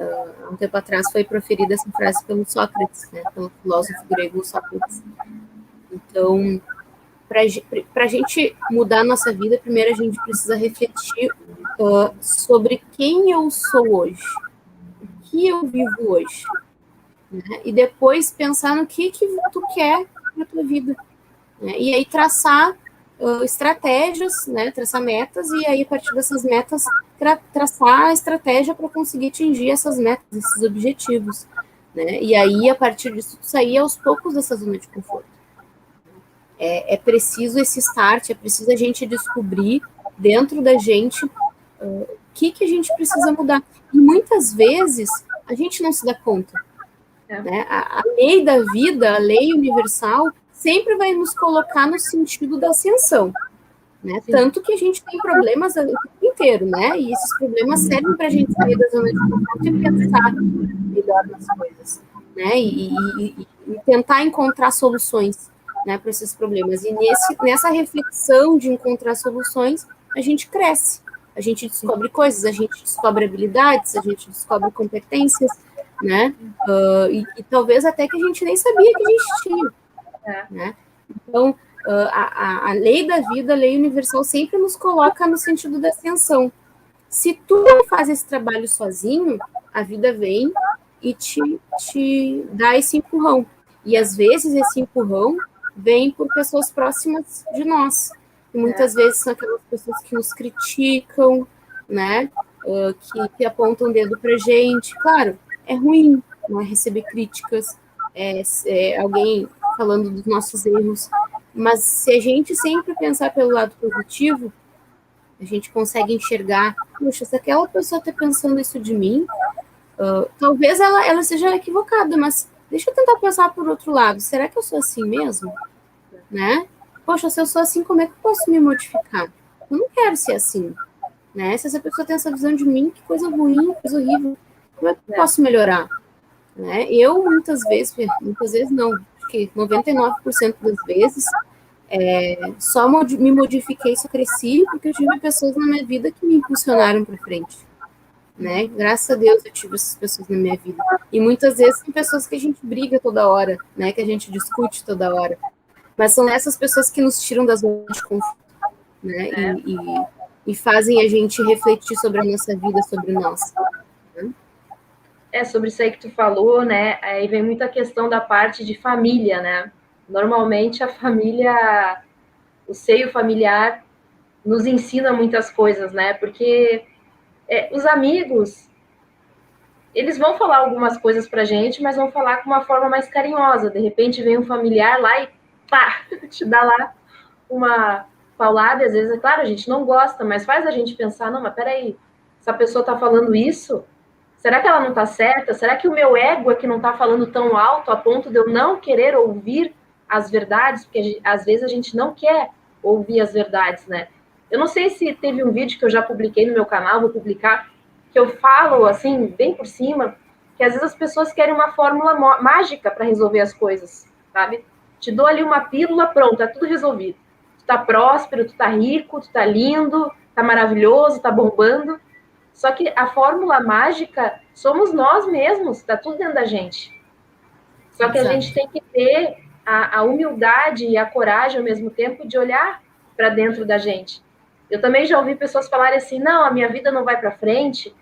há um tempo atrás foi proferida essa frase pelo Sócrates, né, pelo filósofo grego Sócrates. Então, para a gente mudar a nossa vida, primeiro a gente precisa refletir sobre quem eu sou hoje, o que eu vivo hoje, né, e depois pensar no que tu quer na tua vida, né, e aí traçar estratégias, né, traçar metas, e aí a partir dessas metas traçar a estratégia para conseguir atingir essas metas, esses objetivos, né, e aí a partir disso sair aos poucos dessa zona de conforto. É preciso esse start, é preciso a gente descobrir dentro da gente o que a gente precisa mudar, e muitas vezes a gente não se dá conta, né, a lei da vida, a lei universal, sempre vai nos colocar no sentido da ascensão, né? Tanto que a gente tem problemas o tempo inteiro, né? E esses problemas servem para a gente sair da zona de conforto e pensar melhor nas coisas, né? E tentar encontrar soluções, né, para esses problemas. E nessa reflexão de encontrar soluções, a gente cresce, a gente descobre coisas, a gente descobre habilidades, a gente descobre competências, né? E talvez até que a gente nem sabia que a gente tinha. Né? Então, a lei da vida, a lei universal, sempre nos coloca no sentido da ascensão. Se tu não faz esse trabalho sozinho, a vida vem e te dá esse empurrão. E às vezes esse empurrão vem por pessoas próximas de nós. E muitas vezes são aquelas pessoas que nos criticam, né? Que apontam o dedo pra gente. Claro, é ruim, não é, receber críticas, alguém falando dos nossos erros, mas se a gente sempre pensar pelo lado positivo, a gente consegue enxergar, puxa, se aquela pessoa está pensando isso de mim, talvez ela seja equivocada, mas deixa eu tentar pensar por outro lado, será que eu sou assim mesmo? Né? poxa, se eu sou assim, como é que eu posso me modificar? Eu não quero ser assim, né? Se essa pessoa tem essa visão de mim, que coisa ruim, que coisa horrível, como é que eu posso melhorar? Né? Eu, muitas vezes não, acho que 99% das vezes, só me modifiquei, só cresci, porque eu tive pessoas na minha vida que me impulsionaram para frente. Né? Graças a Deus eu tive essas pessoas na minha vida. E muitas vezes são pessoas que a gente briga toda hora, né? Que a gente discute toda hora. Mas são essas pessoas que nos tiram das zonas de conforto, né? E fazem a gente refletir sobre a nossa vida, sobre nós. Né? Sobre isso aí que tu falou, né? Aí vem muita questão da parte de família, né? Normalmente a família, o seio familiar nos ensina muitas coisas, né? Porque os amigos, eles vão falar algumas coisas pra gente, mas vão falar com uma forma mais carinhosa. De repente vem um familiar lá e pá, te dá lá uma paulada, e às vezes, é claro, a gente não gosta, mas faz a gente pensar, não, mas peraí, essa pessoa tá falando isso, será que ela não tá certa? Será que o meu ego é que não tá falando tão alto a ponto de eu não querer ouvir as verdades? Porque às vezes a gente não quer ouvir as verdades, né? Eu não sei se teve um vídeo que eu já publiquei no meu canal, vou publicar, que eu falo, assim, bem por cima, que às vezes as pessoas querem uma fórmula mágica para resolver as coisas, sabe? Te dou ali uma pílula, pronto, tá tudo resolvido. Tu tá próspero, tu tá rico, tu tá lindo, tá maravilhoso, tá bombando. Só que a fórmula mágica somos nós mesmos, tá tudo dentro da gente. Só que a gente tem que ter a humildade e a coragem ao mesmo tempo de olhar para dentro da gente. Eu também já ouvi pessoas falarem assim, não, a minha vida não vai para frente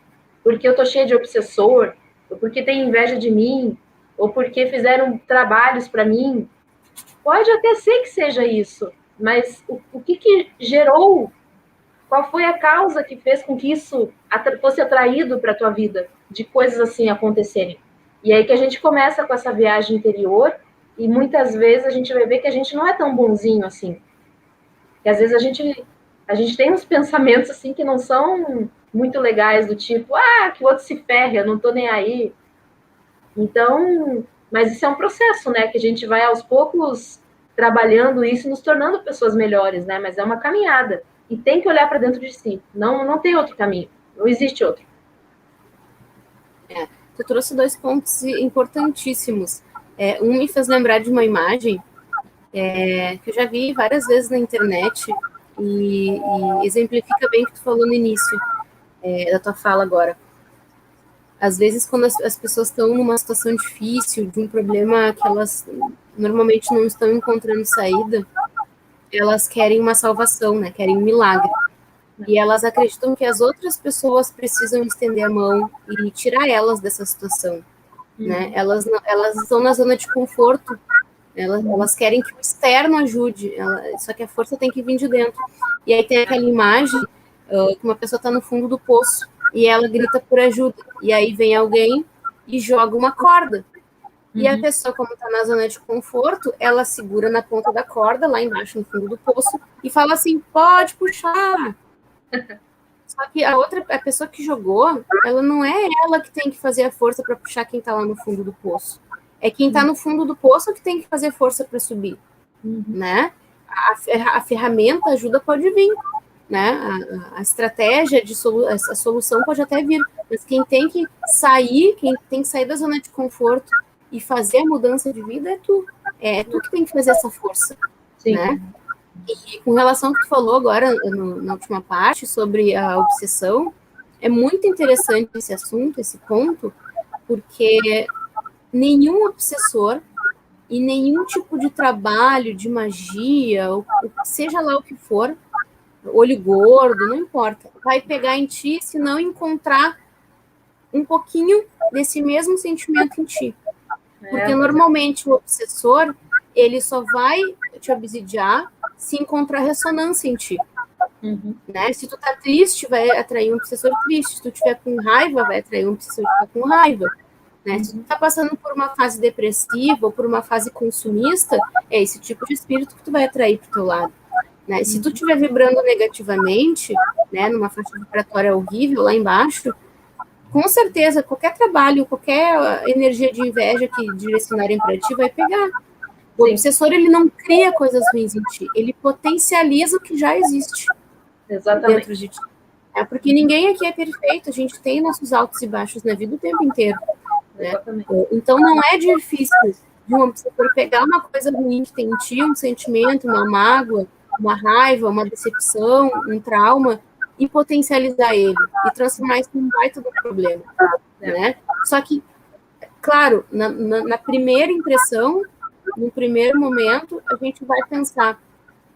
porque eu tô cheia de obsessor, ou porque tem inveja de mim, ou porque fizeram trabalhos para mim. Pode até ser que seja isso, mas o que gerou? Qual foi a causa que fez com que isso fosse atraído para a tua vida, de coisas assim acontecerem? E aí que a gente começa com essa viagem interior e muitas vezes a gente vai ver que a gente não é tão bonzinho assim. Que às vezes a gente tem uns pensamentos assim que não são muito legais, do tipo, que o outro se ferre, eu não tô nem aí. Então, mas isso é um processo, né? Que a gente vai aos poucos trabalhando isso e nos tornando pessoas melhores, né? Mas é uma caminhada. E tem que olhar para dentro de si. Não tem outro caminho. Não existe outro. Tu trouxe 2 pontos importantíssimos. Um me fez lembrar de uma imagem que eu já vi várias vezes na internet e exemplifica bem o que tu falou no início da tua fala agora. Às vezes, quando as pessoas estão numa situação difícil, de um problema que elas normalmente não estão encontrando saída, elas querem uma salvação, né? Querem um milagre. E elas acreditam que as outras pessoas precisam estender a mão e tirar elas dessa situação. Né? Elas estão na zona de conforto, elas querem que o externo ajude, só que a força tem que vir de dentro. E aí tem aquela imagem que uma pessoa está no fundo do poço e ela grita por ajuda. E aí vem alguém e joga uma corda. E a pessoa, como está na zona de conforto, ela segura na ponta da corda, lá embaixo, no fundo do poço, e fala assim, pode puxar. Só que a pessoa que jogou, ela não é ela que tem que fazer a força para puxar quem está lá no fundo do poço. É quem está no fundo do poço que tem que fazer força para subir. Né? A ferramenta, a ajuda pode vir. Né? A estratégia, a solução pode até vir. Mas quem tem que sair da zona de conforto e fazer a mudança de vida é tu. É tu que tem que fazer essa força. Sim. Né? E com relação ao que tu falou agora, na última parte, sobre a obsessão, é muito interessante esse assunto, esse ponto, porque nenhum obsessor e nenhum tipo de trabalho, de magia, ou seja lá o que for, olho gordo, não importa, vai pegar em ti se não encontrar um pouquinho desse mesmo sentimento em ti. Porque normalmente o obsessor, ele só vai te obsidiar se encontrar ressonância em ti. Né? Se tu tá triste, vai atrair um obsessor triste. Se tu tiver com raiva, vai atrair um obsessor que tá com raiva. Né? Se tu tá passando por uma fase depressiva ou por uma fase consumista, é esse tipo de espírito que tu vai atrair pro teu lado. Né? Se tu estiver vibrando negativamente, né, numa faixa vibratória horrível lá embaixo, com certeza, qualquer trabalho, qualquer energia de inveja que direcionarem para ti vai pegar. O obsessor, ele não cria coisas ruins em ti, ele potencializa o que já existe. Exatamente. Dentro de ti. Porque ninguém aqui é perfeito, a gente tem nossos altos e baixos na vida o tempo inteiro. Né? Então não é difícil de um obsessor pegar uma coisa ruim que tem em ti, um sentimento, uma mágoa, uma raiva, uma decepção, um trauma, e potencializar ele, e transformar isso num baita do problema. Né? Só que, claro, na primeira impressão, no primeiro momento, a gente vai pensar,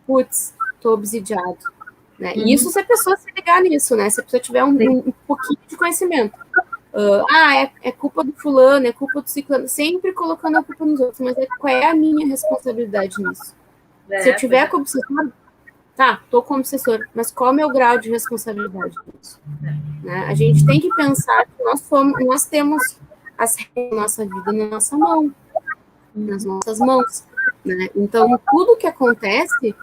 putz, tô obsidiado. Né? E isso se a pessoa se ligar nisso, né? Se a pessoa tiver um pouquinho de conhecimento. É culpa do fulano, é culpa do ciclano, sempre colocando a culpa nos outros, mas qual é a minha responsabilidade nisso? Se eu tiver com obsessor, tá, tô com obsessor, mas qual é o meu grau de responsabilidade nisso? Né? A gente tem que pensar que nós temos as regras da nossa vida na nossa mão, nas nossas mãos. Né? Então, tudo que acontece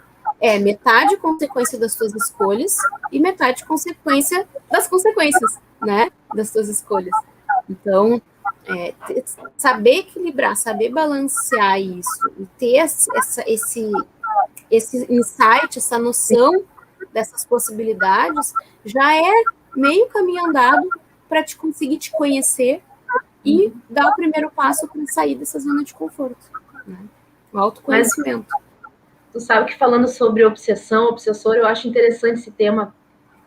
é metade consequência das suas escolhas e metade consequência das consequências, né, das suas escolhas. Então, saber equilibrar, saber balancear isso e ter esse insight, essa noção dessas possibilidades, já é meio caminho andado para te conseguir te conhecer e dar o primeiro passo para sair dessa zona de conforto. Né? O autoconhecimento. Tu sabe que falando sobre obsessão, obsessor, eu acho interessante esse tema,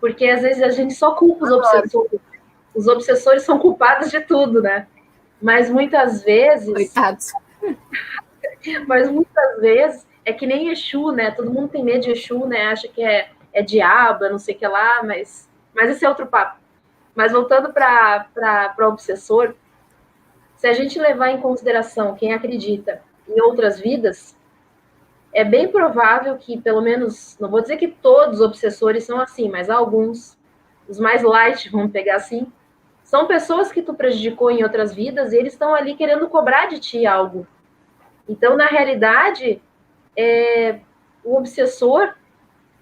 porque às vezes a gente só culpa os obsessores. Os obsessores são culpados de tudo, né? Mas muitas vezes... Coitados. Mas muitas vezes é que nem Exu, né? Todo mundo tem medo de Exu, né? Acha que é diabo, não sei o que lá, mas esse é outro papo. Mas voltando para o obsessor, se a gente levar em consideração quem acredita em outras vidas, é bem provável que, pelo menos, não vou dizer que todos os obsessores são assim, mas alguns, os mais light, vamos pegar assim, são pessoas que tu prejudicou em outras vidas e eles estão ali querendo cobrar de ti algo. Então, na realidade, o obsessor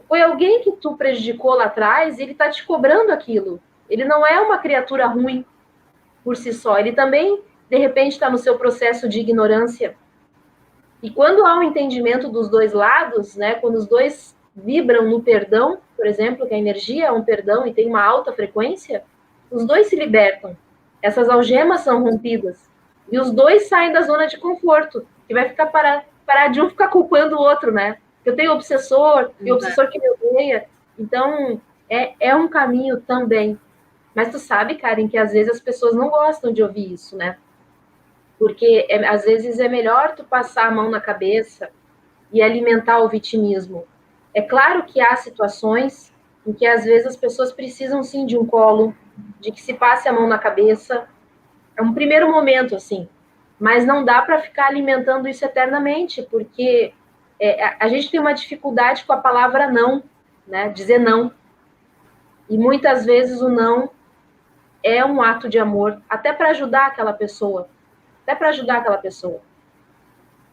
foi alguém que tu prejudicou lá atrás e ele está te cobrando aquilo. Ele não é uma criatura ruim por si só. Ele também, de repente, está no seu processo de ignorância. E quando há um entendimento dos dois lados, né, quando os dois vibram no perdão, por exemplo, que a energia é um perdão e tem uma alta frequência, os dois se libertam. Essas algemas são rompidas. E os dois saem da zona de conforto, que vai ficar parar de um ficar culpando o outro, né? Eu tenho obsessor, e o obsessor que me odeia. Então, é um caminho também. Mas tu sabe, Karen, que às vezes as pessoas não gostam de ouvir isso, né? Porque às vezes é melhor tu passar a mão na cabeça e alimentar o vitimismo. É claro que há situações em que às vezes as pessoas precisam sim de um colo, de que se passe a mão na cabeça. É um primeiro momento, assim. Mas não dá para ficar alimentando isso eternamente, porque a gente tem uma dificuldade com a palavra não, né? Dizer não. E muitas vezes o não é um ato de amor, até para ajudar aquela pessoa.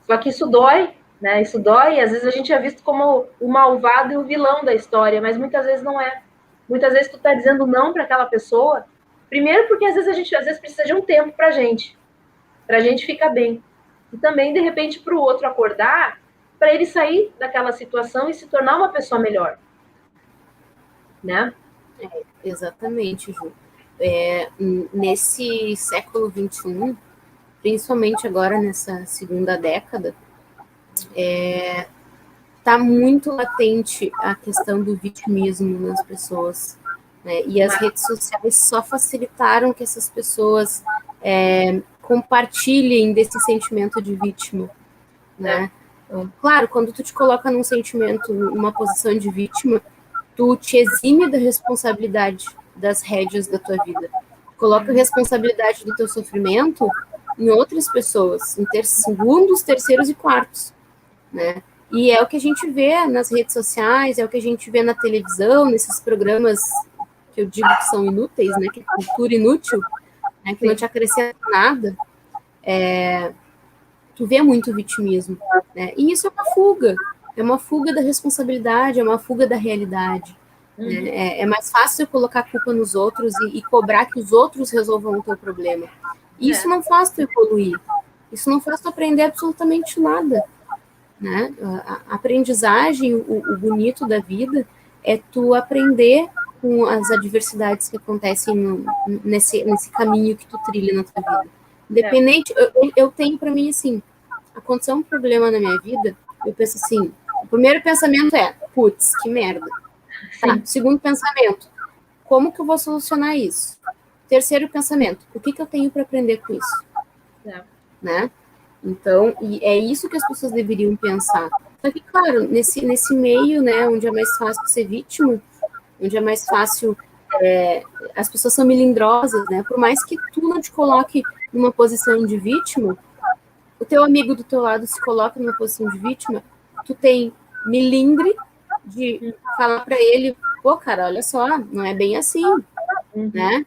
Só que isso dói, né? Isso dói, e às vezes a gente é visto como o malvado e o vilão da história, mas muitas vezes não é. Muitas vezes tu tá dizendo não para aquela pessoa, primeiro porque às vezes a gente precisa de um tempo pra gente ficar bem. E também, de repente, para o outro acordar, para ele sair daquela situação e se tornar uma pessoa melhor. Né? Exatamente, Ju. Nesse século XXI, principalmente agora nessa segunda década, está muito latente a questão do vitimismo nas pessoas. Né? E as redes sociais só facilitaram que essas pessoas compartilhem desse sentimento de vítima. Né? Claro, quando tu te coloca num sentimento, numa posição de vítima, tu te exime da responsabilidade das rédeas da tua vida. Coloca a responsabilidade do teu sofrimento em outras pessoas, em segundos, terceiros e quartos, né? E é o que a gente vê nas redes sociais, é o que a gente vê na televisão, nesses programas que eu digo que são inúteis, né? Que é cultura inútil, né? Que não te acrescenta nada. Tu vê muito vitimismo, né? E isso é uma fuga da responsabilidade, é uma fuga da realidade. Né? É mais fácil colocar a culpa nos outros e cobrar que os outros resolvam o teu problema. E isso não faz tu evoluir, isso não faz tu aprender absolutamente nada. né? A aprendizagem, o bonito da vida é tu aprender com as adversidades que acontecem nesse caminho que tu trilha na tua vida. Independente, eu tenho para mim assim, aconteceu um problema na minha vida, eu penso assim, o primeiro pensamento é, putz, que merda. Tá, segundo pensamento, como que eu vou solucionar isso? Terceiro pensamento, o que eu tenho para aprender com isso? Né? Então, e é isso que as pessoas deveriam pensar. Só que, claro, nesse meio, né, onde é mais fácil ser vítima, onde é mais fácil, as pessoas são melindrosas, né? Por mais que tu não te coloque numa posição de vítima, o teu amigo do teu lado se coloca numa posição de vítima, tu tem milindre de falar para ele, pô, cara, olha só, não é bem assim, né?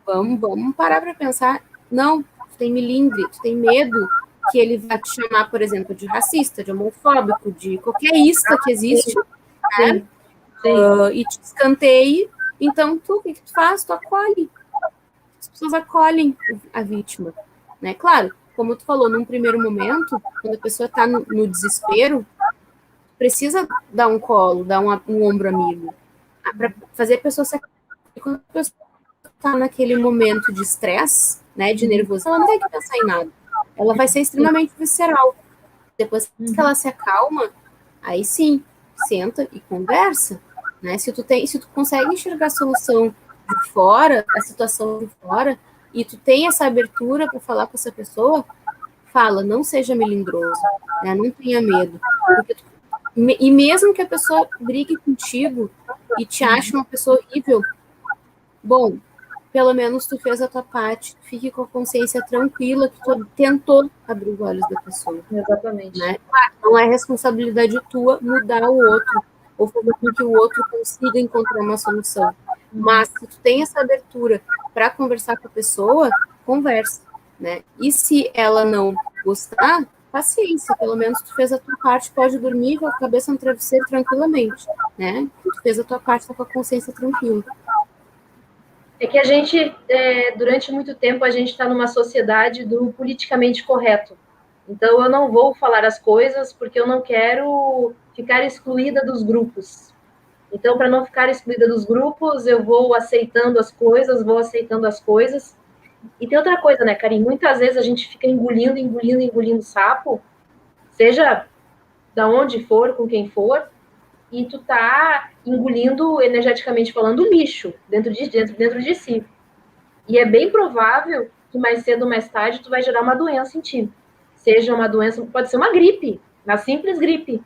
Vamos parar para pensar. Não, tu tem milindre, tu tem medo que ele vai te chamar, por exemplo, de racista, de homofóbico, de qualquer isca que existe, né? E te escanteie. Então, o que tu faz? Tu acolhe. As pessoas acolhem a vítima, né? Claro, como tu falou, num primeiro momento, quando a pessoa está no desespero, precisa dar um colo, dar um ombro amigo, para fazer a pessoa se... Quando a pessoa está naquele momento de estresse, né, de nervoso, ela não tem que pensar em nada. Ela vai ser extremamente visceral. Depois que ela se acalma, aí sim, senta e conversa, né? Se tu consegue enxergar a solução de fora, a situação de fora, e tu tem essa abertura para falar com essa pessoa, fala, não seja melindroso, né? Não tenha medo. E mesmo que a pessoa brigue contigo e te ache uma pessoa horrível, bom, pelo menos tu fez a tua parte, fique com a consciência tranquila que tu tentou abrir os olhos da pessoa. Exatamente. Né? Não é responsabilidade tua mudar o outro, ou fazer com que o outro consiga encontrar uma solução. Mas se tu tem essa abertura para conversar com a pessoa, conversa, né? E se ela não gostar, paciência, pelo menos tu fez a tua parte, pode dormir com a cabeça no travesseiro tranquilamente, né? Tu fez a tua parte, tá com a consciência tranquila. É que a gente, durante muito tempo, a gente está numa sociedade do politicamente correto. Então, eu não vou falar as coisas porque eu não quero ficar excluída dos grupos. Então, para não ficar excluída dos grupos, eu vou aceitando as coisas, E tem outra coisa, né, Karim? Muitas vezes a gente fica engolindo sapo, seja da onde for, com quem for, e tu tá engolindo, energeticamente falando, lixo dentro de si. E é bem provável que mais cedo ou mais tarde tu vai gerar uma doença em ti. Seja uma doença, pode ser uma gripe, uma simples gripe,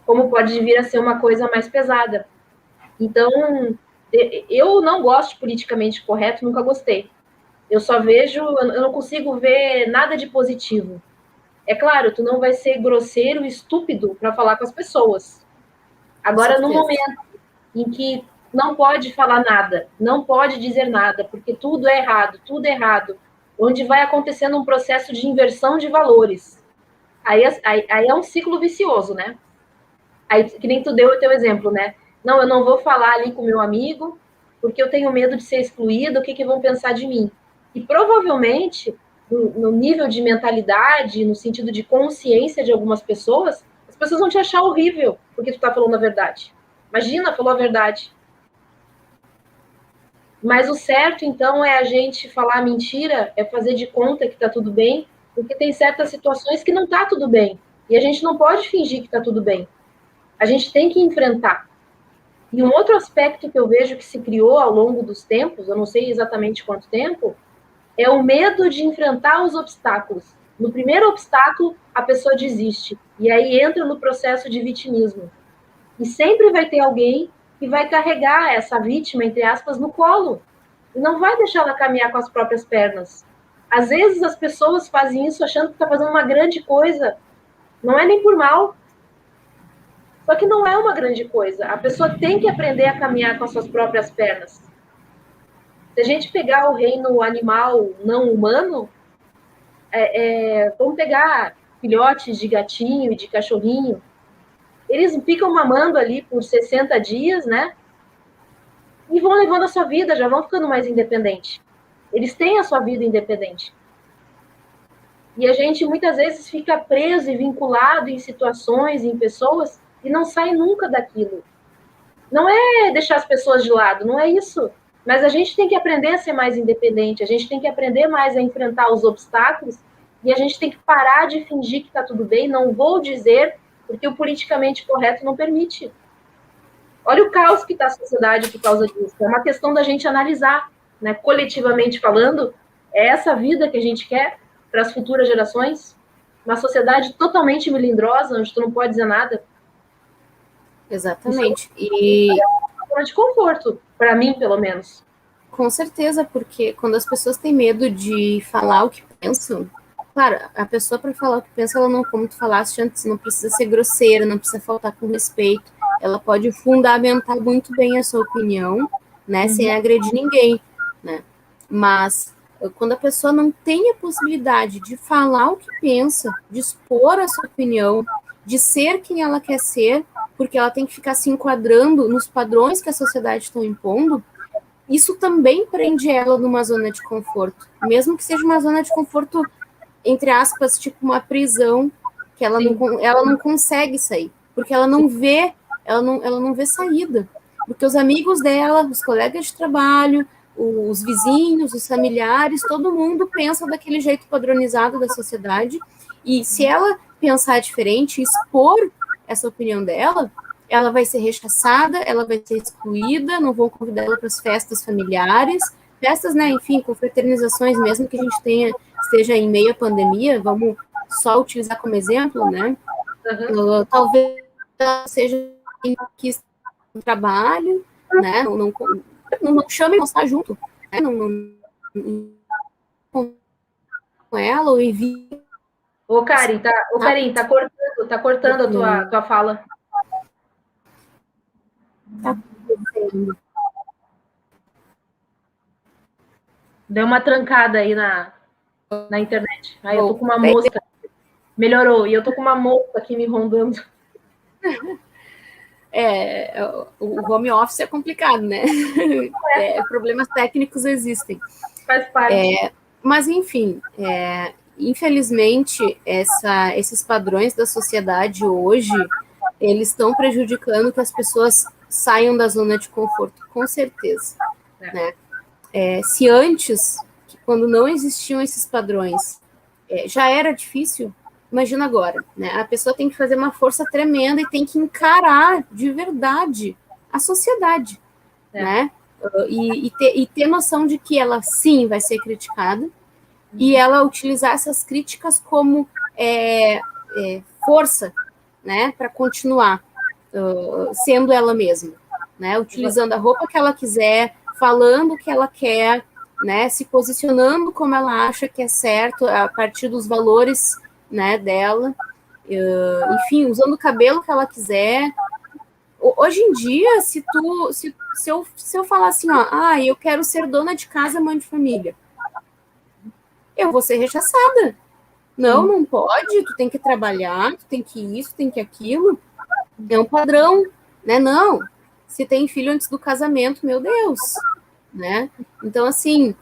como pode vir a ser uma coisa mais pesada. Então, eu não gosto de politicamente correto, nunca gostei. Eu só vejo, eu não consigo ver nada de positivo. É claro, tu não vai ser grosseiro e estúpido para falar com as pessoas. Agora, no momento em que não pode falar nada, não pode dizer nada, porque tudo é errado, onde vai acontecendo um processo de inversão de valores. Aí é um ciclo vicioso, né? Aí, que nem tu deu o teu exemplo, né? Não, eu não vou falar ali com meu amigo, porque eu tenho medo de ser excluído, o que vão pensar de mim? E provavelmente, no nível de mentalidade, no sentido de consciência de algumas pessoas, as pessoas vão te achar horrível, porque tu tá falando a verdade. Imagina, falou a verdade. Mas o certo, então, é a gente falar mentira, é fazer de conta que tá tudo bem, porque tem certas situações que não tá tudo bem. E a gente não pode fingir que tá tudo bem. A gente tem que enfrentar. E um outro aspecto que eu vejo que se criou ao longo dos tempos, eu não sei exatamente quanto tempo, é o medo de enfrentar os obstáculos. No primeiro obstáculo, a pessoa desiste. E aí entra no processo de vitimismo. E sempre vai ter alguém que vai carregar essa vítima, entre aspas, no colo. E não vai deixar ela caminhar com as próprias pernas. Às vezes as pessoas fazem isso achando que está fazendo uma grande coisa. Não é nem por mal. Só que não é uma grande coisa. A pessoa tem que aprender a caminhar com as suas próprias pernas. Se a gente pegar o reino animal não humano, vamos pegar filhotes de gatinho e de cachorrinho. Eles ficam mamando ali por 60 dias, né? E vão levando a sua vida, já vão ficando mais independentes. Eles têm a sua vida independente. E a gente muitas vezes fica preso e vinculado em situações, em pessoas, e não sai nunca daquilo. Não é deixar as pessoas de lado, não é isso. Mas a gente tem que aprender a ser mais independente, a gente tem que aprender mais a enfrentar os obstáculos, e a gente tem que parar de fingir que está tudo bem, não vou dizer, porque o politicamente correto não permite. Olha o caos que está a sociedade por causa disso. É uma questão da gente analisar, né? Coletivamente falando, é essa vida que a gente quer para as futuras gerações? Uma sociedade totalmente melindrosa, onde tu não pode dizer nada? Exatamente. E é uma de conforto, para mim, pelo menos. Com certeza, porque quando as pessoas têm medo de falar o que pensam, claro, a pessoa para falar o que pensa, ela não, como tu falaste antes, não precisa ser grosseira, não precisa faltar com respeito, ela pode fundamentar muito bem a sua opinião, né, sem agredir ninguém, né, mas quando a pessoa não tem a possibilidade de falar o que pensa, de expor a sua opinião, de ser quem ela quer ser, porque ela tem que ficar se enquadrando nos padrões que a sociedade está impondo, isso também prende ela numa zona de conforto, mesmo que seja uma zona de conforto, entre aspas, tipo uma prisão, que ela não consegue sair, porque ela não vê, ela não vê saída, porque os amigos dela, os colegas de trabalho, os vizinhos, os familiares, todo mundo pensa daquele jeito padronizado da sociedade, e se ela pensar diferente, expor essa opinião dela, ela vai ser rechaçada, ela vai ser excluída, não vão convidar ela para as festas familiares, festas, né, enfim, confraternizações, mesmo que a gente esteja em meio à pandemia, vamos só utilizar como exemplo, né, talvez seja em que no trabalho, né, não chame a mostrar junto, né, não com ela, ou envie. Ô, Karen, tá cortando a tua fala. Tá acontecendo. Deu uma trancada aí na internet. Aí eu tô com uma mosca. Melhorou. E eu tô com uma mosca aqui me rondando. O home office é complicado, né? Problemas técnicos existem. Faz parte. Mas, enfim, infelizmente, esses padrões da sociedade hoje, eles estão prejudicando que as pessoas saiam da zona de conforto, com certeza. Né? Se antes, quando não existiam esses padrões, já era difícil, imagina agora, né? A pessoa tem que fazer uma força tremenda e tem que encarar de verdade a sociedade, né? E ter noção de que ela, sim, vai ser criticada, e ela utilizar essas críticas como força, né? Para continuar sendo ela mesma, né? Utilizando a roupa que ela quiser, falando o que ela quer, né, se posicionando como ela acha que é certo, a partir dos valores, né, dela, enfim, usando o cabelo que ela quiser. Hoje em dia, se eu falar assim, ó, eu quero ser dona de casa, mãe de família, eu vou ser rechaçada. Não pode, tu tem que trabalhar, tu tem que isso, tem que aquilo, é um padrão, né, não. Se tem filho antes do casamento, meu Deus, né? Então, assim,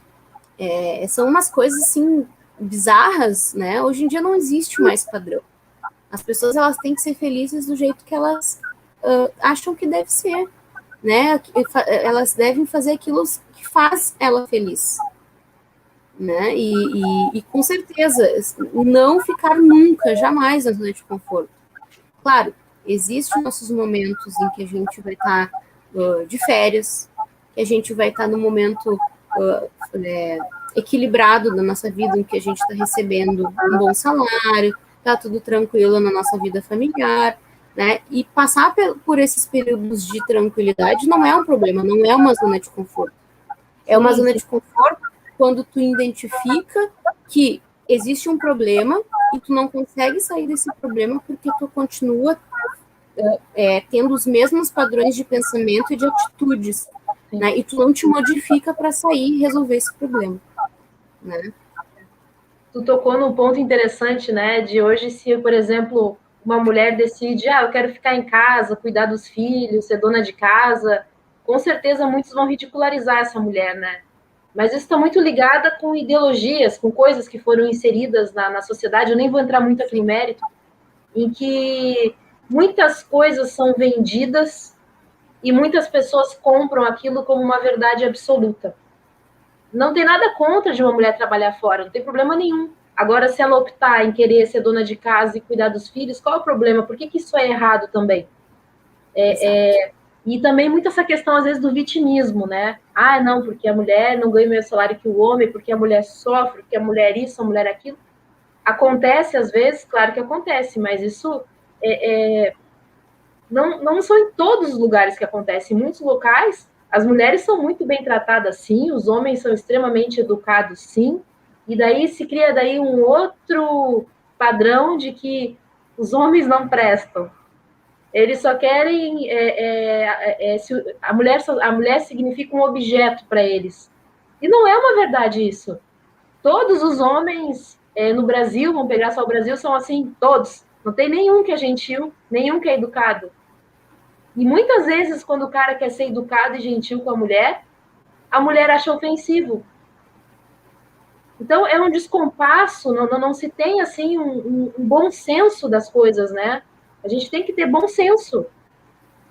são umas coisas, assim, bizarras, né? Hoje em dia não existe mais padrão. As pessoas, elas têm que ser felizes do jeito que elas acham que deve ser, né? Elas devem fazer aquilo que faz ela feliz, né? E com certeza, não ficar nunca, jamais na zona de conforto. Claro, existem nossos momentos em que a gente vai estar de férias, que a gente vai estar no momento equilibrado da nossa vida, em que a gente está recebendo um bom salário, está tudo tranquilo na nossa vida familiar, né? E passar por esses períodos de tranquilidade não é um problema, não é uma zona de conforto. É uma zona de conforto quando tu identifica que existe um problema e tu não consegue sair desse problema porque tu continua tendo os mesmos padrões de pensamento e de atitudes, né? E tu não te modifica para sair e resolver esse problema, né? Tu tocou num ponto interessante, né? De hoje, se, por exemplo, uma mulher decide, eu quero ficar em casa, cuidar dos filhos, ser dona de casa, com certeza muitos vão ridicularizar essa mulher, né? Mas isso está muito ligada com ideologias, com coisas que foram inseridas na sociedade. Eu nem vou entrar muito aqui no mérito, em que muitas coisas são vendidas e muitas pessoas compram aquilo como uma verdade absoluta. Não tem nada contra de uma mulher trabalhar fora, não tem problema nenhum. Agora, se ela optar em querer ser dona de casa e cuidar dos filhos, qual é o problema? Por que isso é errado também? E também muito essa questão, às vezes, do vitimismo, né? Ah, não, porque a mulher não ganha o mesmo salário que o homem, porque a mulher sofre, porque a mulher isso, a mulher aquilo. Acontece, às vezes, claro que acontece, mas isso não são em todos os lugares que acontece. Em muitos locais, as mulheres são muito bem tratadas, sim, os homens são extremamente educados, sim, e daí se cria daí um outro padrão de que os homens não prestam. Eles só querem... a mulher significa um objeto para eles. E não é uma verdade isso. Todos os homens no Brasil, vamos pegar só o Brasil, são assim, todos. Não tem nenhum que é gentil, nenhum que é educado. E muitas vezes, quando o cara quer ser educado e gentil com a mulher acha ofensivo. Então, é um descompasso, não se tem, assim, um bom senso das coisas, né? A gente tem que ter bom senso.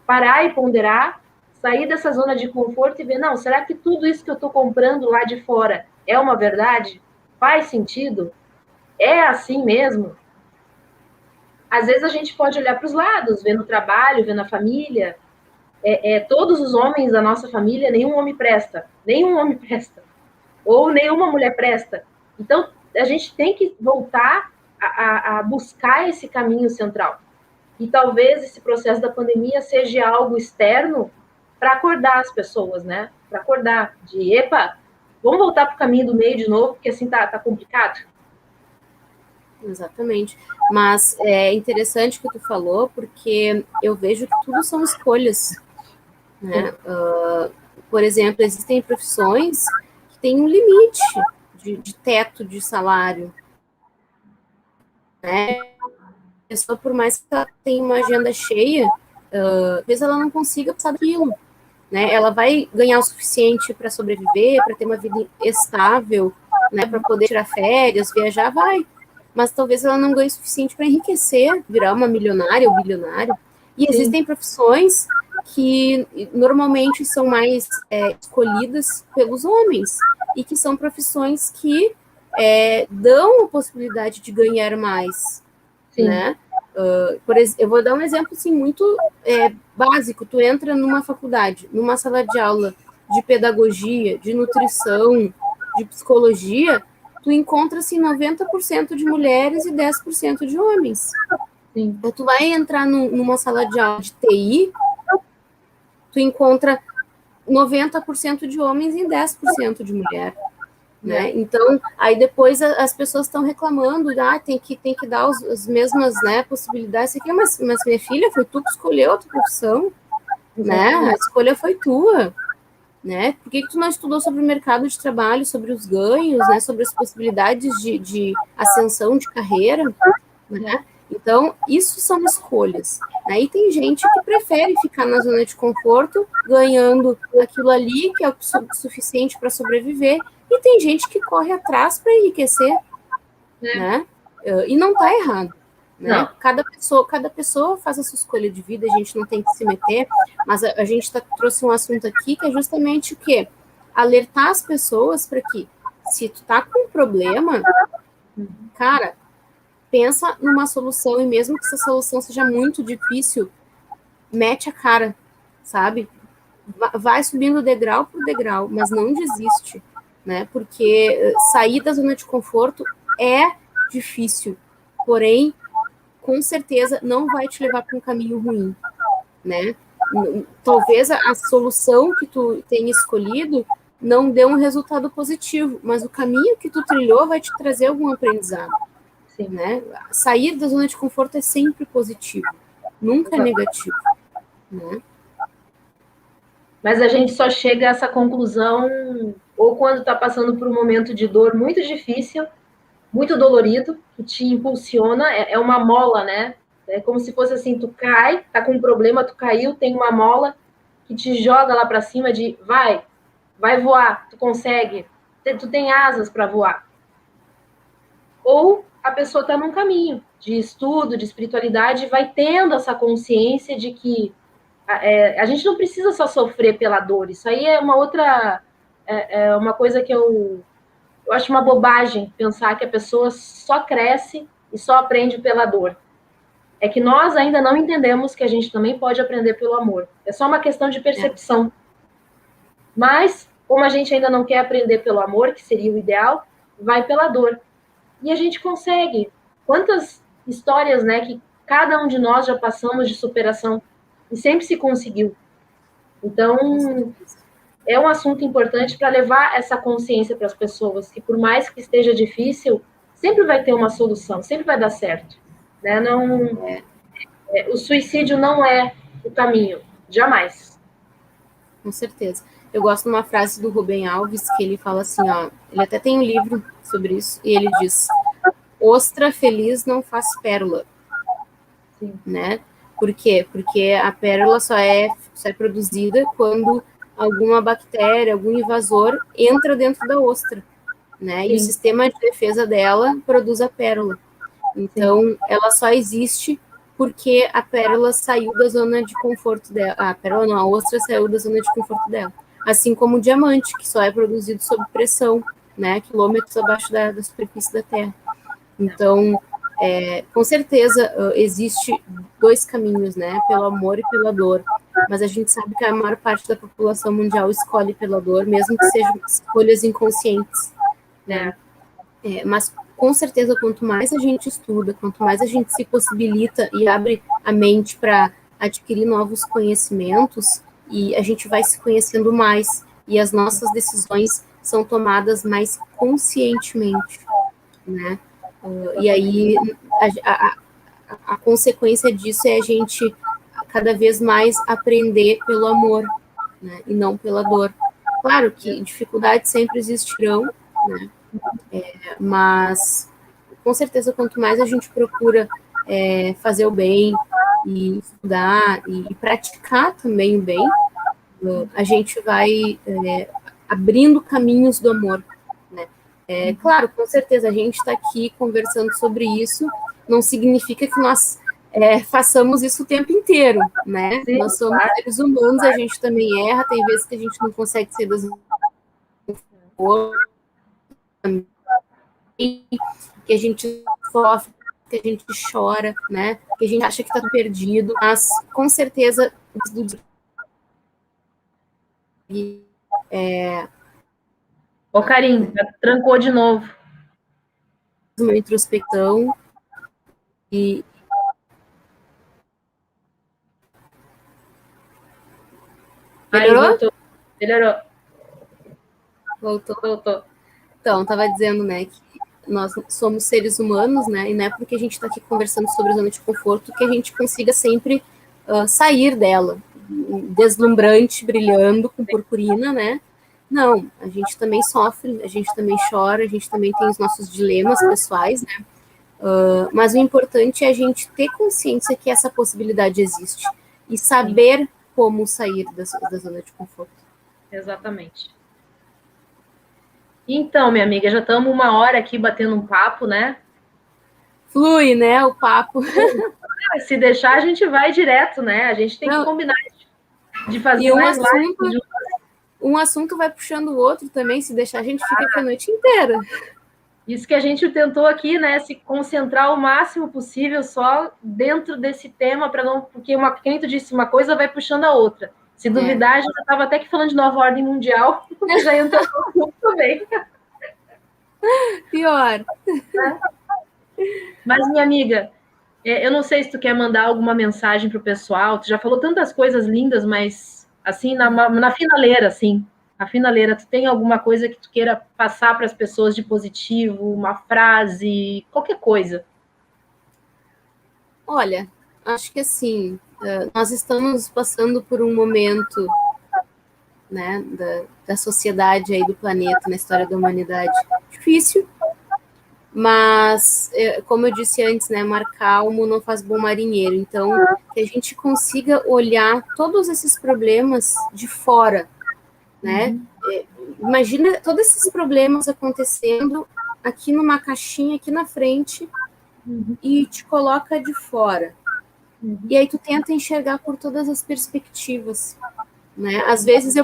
Parar e ponderar, sair dessa zona de conforto e ver, não, será que tudo isso que eu estou comprando lá de fora é uma verdade? Faz sentido? É assim mesmo? Às vezes a gente pode olhar para os lados, ver no trabalho, ver na família. Todos os homens da nossa família, nenhum homem presta. Nenhum homem presta. Ou nenhuma mulher presta. Então, a gente tem que voltar a buscar esse caminho central. E talvez esse processo da pandemia seja algo externo para acordar as pessoas, né? Para acordar de, epa, vamos voltar para o caminho do meio de novo, porque assim tá complicado. Exatamente. Mas é interessante o que tu falou, porque eu vejo que tudo são escolhas, né? Por exemplo, existem profissões que têm um limite de teto de salário, né? A pessoa, por mais que ela tenha uma agenda cheia, às vezes ela não consiga passar daquilo, né? Ela vai ganhar o suficiente para sobreviver, para ter uma vida estável, né? Para poder tirar férias, viajar, vai. Mas talvez ela não ganhe o suficiente para enriquecer, virar uma milionária ou bilionário. E existem profissões que normalmente são mais escolhidas pelos homens e que são profissões que dão a possibilidade de ganhar mais, né? Por exemplo, eu vou dar um exemplo assim, muito básico. Tu entra numa faculdade, numa sala de aula de pedagogia, de nutrição, de psicologia, tu encontra assim, 90% de mulheres e 10% de homens. Sim. Então, tu vai entrar numa sala de aula de TI, tu encontra 90% de homens e 10% de mulher. Né? Então, aí depois as pessoas estão reclamando, tem que dar as mesmas, né, possibilidades. Aqui, mas minha filha, foi tu que escolheu a tua profissão, né? A escolha foi tua, né? Por que tu não estudou sobre o mercado de trabalho, sobre os ganhos, né? Sobre as possibilidades de ascensão de carreira, né? Então, isso são escolhas. Né? E tem gente que prefere ficar na zona de conforto, ganhando aquilo ali, que é o suficiente para sobreviver, e tem gente que corre atrás para enriquecer, né? E não está errado. Né? Cada pessoa faz a sua escolha de vida, a gente não tem que se meter, mas a gente trouxe um assunto aqui que é justamente o quê? Alertar as pessoas para que, se tu tá com um problema, cara, pensa numa solução, e mesmo que essa solução seja muito difícil, mete a cara, sabe? Vai subindo degrau por degrau, mas não desiste, né? Porque sair da zona de conforto é difícil, porém, com certeza não vai te levar para um caminho ruim, né? Talvez a solução que tu tenha escolhido não dê um resultado positivo, mas o caminho que tu trilhou vai te trazer algum aprendizado. Sim. Né? Sair da zona de conforto é sempre positivo, nunca é negativo. Né? Mas a gente só chega a essa conclusão ou quando está passando por um momento de dor muito difícil, muito dolorido, que te impulsiona, é uma mola, né? É como se fosse assim, tu cai, tá com um problema, tu caiu, tem uma mola que te joga lá para cima de vai voar, tu consegue. tu tem asas para voar. Ou a pessoa está num caminho de estudo, de espiritualidade, e vai tendo essa consciência de que a gente não precisa só sofrer pela dor. Isso aí é uma outra... É uma coisa que eu acho uma bobagem pensar que a pessoa só cresce e só aprende pela dor. É que nós ainda não entendemos que a gente também pode aprender pelo amor. É só uma questão de percepção. Mas, como a gente ainda não quer aprender pelo amor, que seria o ideal, vai pela dor. E a gente consegue. Quantas histórias, né, que cada um de nós já passamos de superação e sempre se conseguiu. Então, é um assunto importante para levar essa consciência para as pessoas, que por mais que esteja difícil, sempre vai ter uma solução, sempre vai dar certo. Né? O suicídio não é o caminho, jamais. Com certeza. Eu gosto de uma frase do Rubem Alves, que ele fala assim, ó, ele até tem um livro sobre isso, e ele diz, ostra feliz não faz pérola. Sim. Né? Por quê? Porque a pérola só é produzida quando alguma bactéria, algum invasor entra dentro da ostra, né? Sim. E o sistema de defesa dela produz a pérola. Então, sim, ela só existe porque a pérola saiu da zona de conforto dela. A pérola não, a ostra saiu da zona de conforto dela. Assim como o diamante, que só é produzido sob pressão, né? Quilômetros abaixo da superfície da Terra. Então, com certeza, existe dois caminhos, né? Pelo amor e pela dor. Mas a gente sabe que a maior parte da população mundial escolhe pela dor, mesmo que sejam escolhas inconscientes, né? Mas, com certeza, quanto mais a gente estuda, quanto mais a gente se possibilita e abre a mente para adquirir novos conhecimentos, e a gente vai se conhecendo mais, e as nossas decisões são tomadas mais conscientemente, né? E aí, a consequência disso é a gente cada vez mais aprender pelo amor, né? E não pela dor. Claro que dificuldades sempre existirão, né? Mas, com certeza, quanto mais a gente procura fazer o bem e estudar e praticar também o bem, a gente vai abrindo caminhos do amor, né? Claro, com certeza, a gente está aqui conversando sobre isso, não significa que nós façamos isso o tempo inteiro, né? Sim, nós somos seres humanos, a gente também erra, tem vezes que a gente não consegue ser das que a gente sofre, que a gente chora, né? Que a gente acha que está perdido, mas com certeza Ô, Karim, trancou de novo. Uma introspecção e melhorou? Melhorou. Voltou. Então, estava dizendo, né, que nós somos seres humanos, né, e não é porque a gente está aqui conversando sobre zona de conforto que a gente consiga sempre sair dela, deslumbrante, brilhando, com purpurina, né? Não, a gente também sofre, a gente também chora, a gente também tem os nossos dilemas pessoais, né? Mas o importante é a gente ter consciência que essa possibilidade existe e saber como sair da zona de conforto. Exatamente. Então, minha amiga, já estamos 1 hora aqui batendo um papo, né? Flui, né, o papo. Se deixar, a gente vai direto, né? A gente tem que combinar de fazer mais lives. Um assunto vai puxando o outro também, se deixar, a gente fica aqui a noite inteira. Isso que a gente tentou aqui, né? Se concentrar o máximo possível só dentro desse tema, para não. Porque quem tu disse, uma coisa vai puxando a outra. Se duvidar, a gente já estava até que falando de nova ordem mundial, já entrou muito também. Pior. Mas, minha amiga, eu não sei se tu quer mandar alguma mensagem para o pessoal. Tu já falou tantas coisas lindas, mas assim, na finaleira, assim. Na finaleira, tu tem alguma coisa que tu queira passar para as pessoas de positivo, uma frase, qualquer coisa? Olha, acho que assim, nós estamos passando por um momento, né, da sociedade aí do planeta, na história da humanidade, difícil, mas, como eu disse antes, né, mar calmo não faz bom marinheiro, então, que a gente consiga olhar todos esses problemas de fora, né, imagina todos esses problemas acontecendo aqui numa caixinha, aqui na frente, e te coloca de fora. E aí tu tenta enxergar por todas as perspectivas, né? Às vezes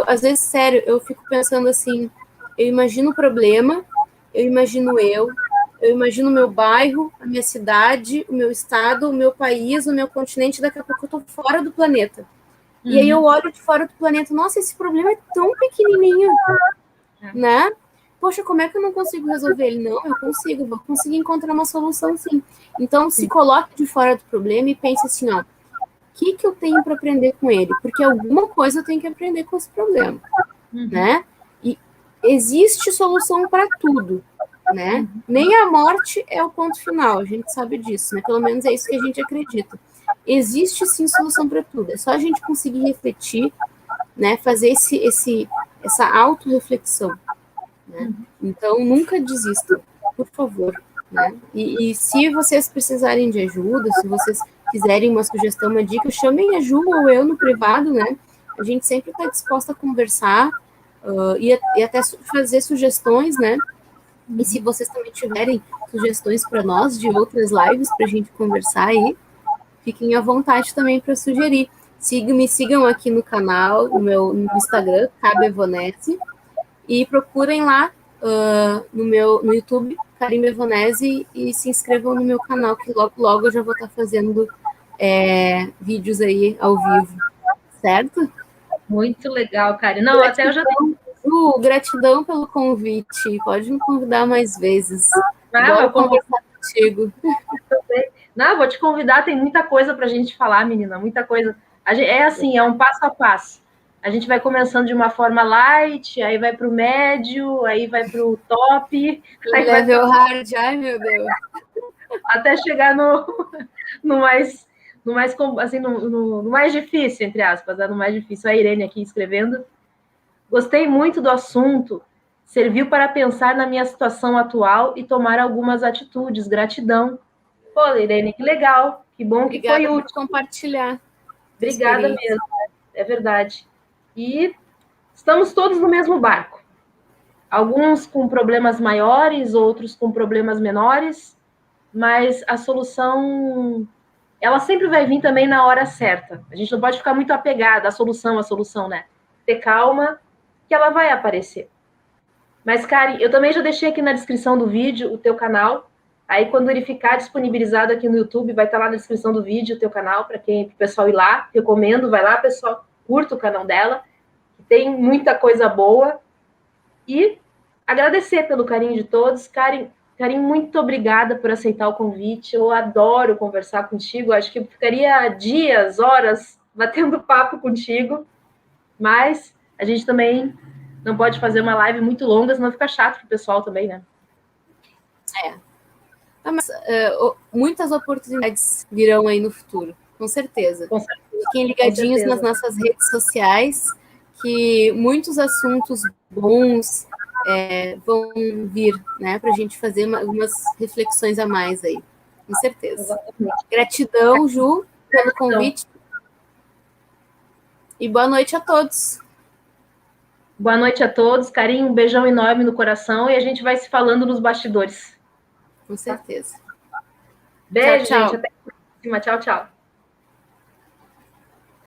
às vezes, sério, eu fico pensando assim, eu imagino o problema, eu imagino o meu bairro, a minha cidade, o meu estado, o meu país, o meu continente, daqui a pouco eu tô fora do planeta. E aí eu olho de fora do planeta, nossa, esse problema é tão pequenininho, né? Poxa, como é que eu não consigo resolver ele? Não, eu consigo, vou conseguir encontrar uma solução, sim. Então, se coloque de fora do problema e pense assim, ó, o que eu tenho para aprender com ele? Porque alguma coisa eu tenho que aprender com esse problema, né? E existe solução para tudo, né? Nem a morte é o ponto final, a gente sabe disso, né? Pelo menos é isso que a gente acredita. Existe sim solução para tudo, é só a gente conseguir refletir, né? Fazer essa autorreflexão, né? Então, nunca desistam, por favor, né? E se vocês precisarem de ajuda, se vocês quiserem uma sugestão, uma dica, chamem a Ju ou eu no privado, né? A gente sempre está disposta a conversar e até fazer sugestões, né? E se vocês também tiverem sugestões para nós de outras lives para a gente conversar aí, fiquem à vontade também para sugerir. Me sigam aqui no canal, no Instagram, Cabe Evonese, e procurem lá no YouTube, Carimba Evonese, e se inscrevam no meu canal, que logo eu já vou estar fazendo vídeos aí ao vivo, certo? Muito legal, Karen. Não, até eu já tenho. Gratidão pelo convite. Pode me convidar mais vezes. Eu conversar contigo. Não, vou te convidar, tem muita coisa para a gente falar, menina, muita coisa. É assim, é um passo a passo. A gente vai começando de uma forma light, aí vai para o médio, aí vai para o top. Aí level hard, ai meu Deus. Até chegar no mais assim, no mais difícil, entre aspas, no mais difícil. A Irene aqui escrevendo. Gostei muito do assunto. Serviu para pensar na minha situação atual e tomar algumas atitudes. Gratidão. Pô, Irene, que legal. Que bom que foi útil. Por compartilhar. Obrigada mesmo. É verdade. E estamos todos no mesmo barco. Alguns com problemas maiores, outros com problemas menores, mas a solução, ela sempre vai vir também na hora certa. A gente não pode ficar muito apegado à solução, né? Ter calma, que ela vai aparecer. Mas, Karen, eu também já deixei aqui na descrição do vídeo o teu canal. Aí, quando ele ficar disponibilizado aqui no YouTube, vai estar lá na descrição do vídeo o teu canal, para o pessoal ir lá. Recomendo, vai lá, pessoal, curta o canal dela. Tem muita coisa boa. E agradecer pelo carinho de todos. Karen, muito obrigada por aceitar o convite. Eu adoro conversar contigo. Acho que eu ficaria dias, horas, batendo papo contigo. Mas a gente também não pode fazer uma live muito longa, senão fica chato pro pessoal também, né? Mas muitas oportunidades virão aí no futuro, com certeza. Fiquem ligadinhos nas nossas redes sociais, que muitos assuntos bons vão vir, né, para a gente fazer algumas reflexões a mais aí, com certeza. Exatamente. Gratidão, Ju, pelo convite. E boa noite a todos. Boa noite a todos. Carinho, um beijão enorme no coração e a gente vai se falando nos bastidores. Com certeza. Beijo, tchau, gente. Até a próxima. Tchau, tchau.